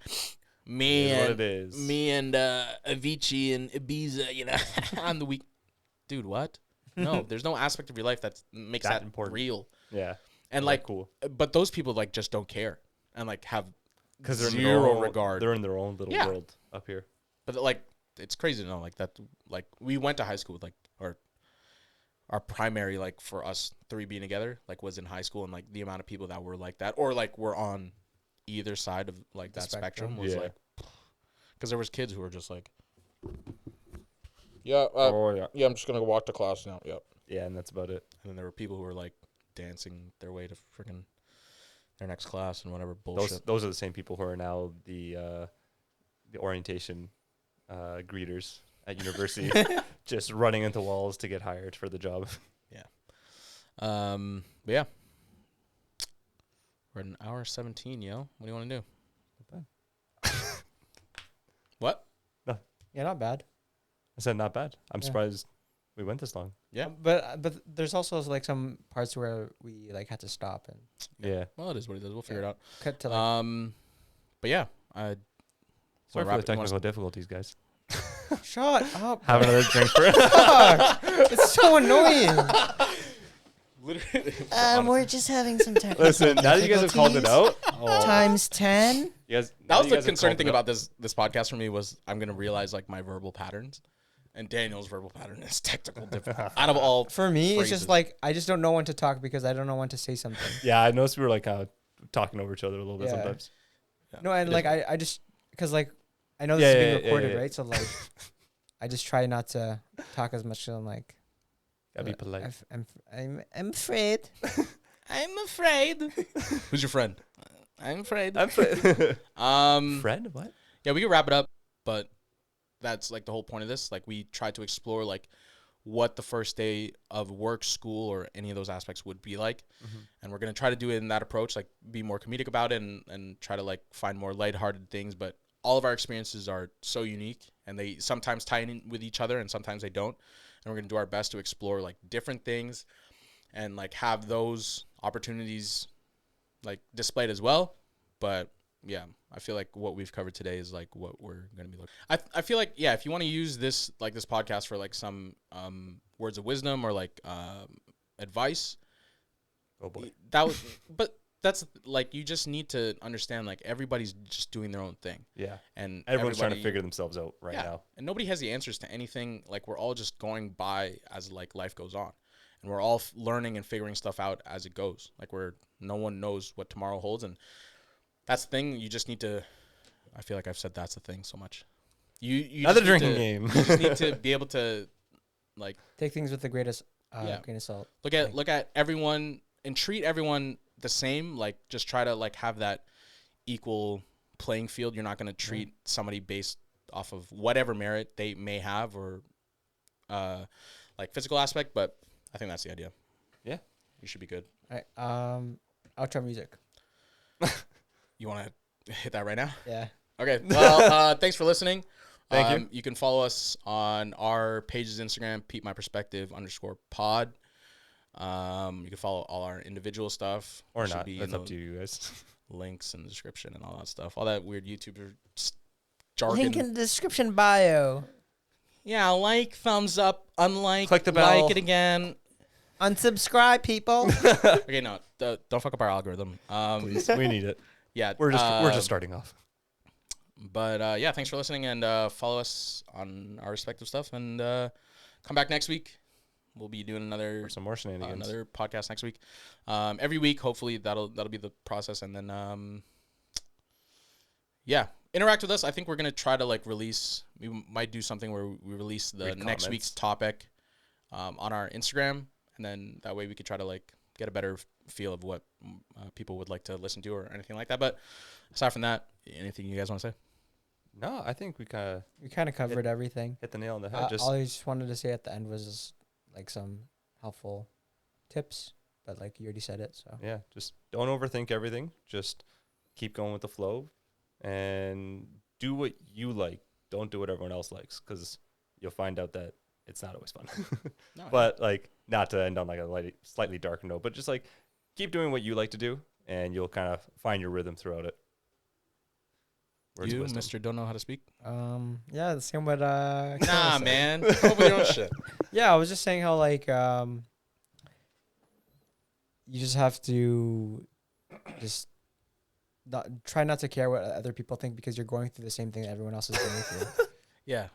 me It is what and it is. me and Avicii and Ibiza, you know, on the week." Dude, what? No, there's no aspect of your life that makes That that important. real. Yeah. And Like, like, cool. but those people like just don't care and like have Because they're zero in their own, regard. They're in their own little Yeah. world up here. But like, it's crazy to know like that. Like we went to high school with like our primary like for us three being together like was in high school, and like the amount of people that were like that or like were on either side of like The that spectrum. spectrum was Yeah. like, because there was kids who were just like, yeah, Yeah. yeah, I'm just gonna go walk to class now. Yep. Yeah, and that's about it. And then there were people who were like dancing their way to freaking their next class and whatever bullshit. Those are the same people who are now the orientation greeters at university, just running into walls to get hired for the job. But yeah. We're at an hour 17, yo. What do you want to do? Not What? Yeah, not bad. I said not bad. I'm Yeah. surprised we went this long. Yeah. But there's also like some parts where we like had to stop and Yeah. Well, it is what it is. We'll figure it out. cut to like. But yeah, Sorry wanna for wrap the it- you wanna- technical difficulties, guys. Shut up! Have another drink for Fuck. It's so annoying. literally. We're just having some technical Listen, now that you guys have called it out, Times 10. you guys, That was you the guys have concerning called thing it out. about this podcast for me was I'm gonna realize like my verbal patterns, and Daniel's verbal pattern is technical difficult. Out of all, For me, it's phrases. just like I just don't know when to talk because I don't know when to say something. Yeah, I noticed we were like kind of talking over each other a little bit Yeah. sometimes. No, and It like is I just because like I know this Yeah, is being yeah, yeah, recorded, yeah. right? So like I just try not to talk as much. So I'm like Gotta be polite. I'm afraid. I'm afraid. Who's your friend? I'm afraid. Fred? Fred. What? Yeah, we can wrap it up, but that's like the whole point of this. Like we try to explore like what the first day of work, school, or any of those aspects would be like. And we're going to try to do it in that approach, like be more comedic about it and try to like find more lighthearted things. But all of our experiences are so unique and they sometimes tie in with each other and sometimes they don't. And we're going to do our best to explore like different things and like have those opportunities like displayed as well. But yeah, I feel like what we've covered today is like what we're going to be looking. I feel like, yeah, if you want to use this podcast for like some words of wisdom or like advice, Oh boy. that would, but that's like, you just need to understand like everybody's just doing their own thing. Yeah. And Everyone's trying to everybody- figure themselves out right now. And nobody has the answers to anything. Like we're all just going by as like life goes on. And we're all learning and figuring stuff out as it goes. Like no one knows what tomorrow holds. And that's the thing. You just need to, I feel like I've said that's the thing so much. You Another just need drinking to- game. You just need to be able to like Take things with the greatest Yeah. grain of salt. look at everyone and treat everyone the same. Like just try to like have that equal playing field. You're not going to treat somebody based off of whatever merit they may have or like physical aspect, but I think that's the idea. Yeah. You should be good. All right. Outro music. You want to hit that right now? Yeah. Okay. Well, thanks for listening. Thank you. You can follow us on our pages, Instagram, PeepMyPerspective_pod. You can follow all our individual stuff. Or Should not. be That's in up to you guys. links in the description and all that stuff. All that weird YouTuber jargon. Link in the description bio. Yeah, like, thumbs up, unlike, Click the bell. like it again. Unsubscribe, people. Okay, no, don't fuck up our algorithm. Please. We need it. Yeah, We're just starting off. But yeah, thanks for listening and follow us on our respective stuff and come back next week. We'll be doing another For some more shenanigans. another podcast next week. Every week, hopefully that'll be the process, and then yeah, interact with us. I think we're gonna try to like release. We might do something where we release the Read next comments. week's topic on our Instagram, and then that way we could try to like get a better feel of what people would like to listen to or anything like that. But aside from that, anything you guys want to say? No, I think we kind of We covered everything. hit the nail on the head. All I just wanted to say at the end was like some helpful tips, but like you already said it. So Yeah, just don't overthink everything. Just keep going with the flow and do what you like. Don't do what everyone else likes, because you'll find out that it's not always fun. No, But like, not to end on like a slightly darker note, but just like keep doing what you like to do, and you'll kind of find your rhythm throughout it. Words of you, wisdom. Mr. Don't Know How to Speak. yeah, the same with Nah, Kayla said. man. Come up with your own shit. Yeah, I was just saying how like you just have to just try not to care what other people think because you're going through the same thing that everyone else is going through. Yeah.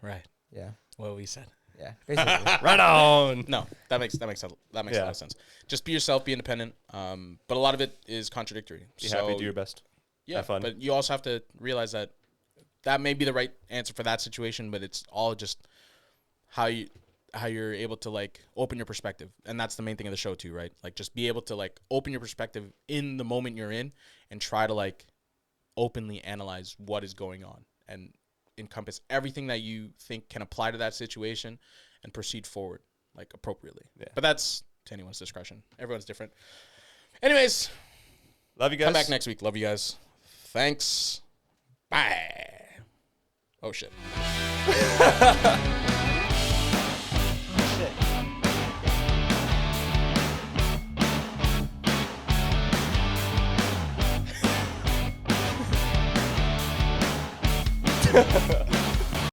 Right. Yeah, What we said. yeah, basically. Right on. No, that makes a lot Yeah. of sense. Just be yourself, be independent. But a lot of it is contradictory. Be happy, do your best. Yeah, have fun. but you also have to realize that may be the right answer for that situation, but it's all just how you're able to like open your perspective, and that's the main thing of the show too, right? Like just be able to like open your perspective in the moment you're in, and try to like openly analyze what is going on and encompass everything that you think can apply to that situation and proceed forward like appropriately. Yeah. But that's to anyone's discretion. Everyone's different. Anyways, Love you guys. Come back next week. Love you guys. Thanks. Bye. Oh, shit. Shit.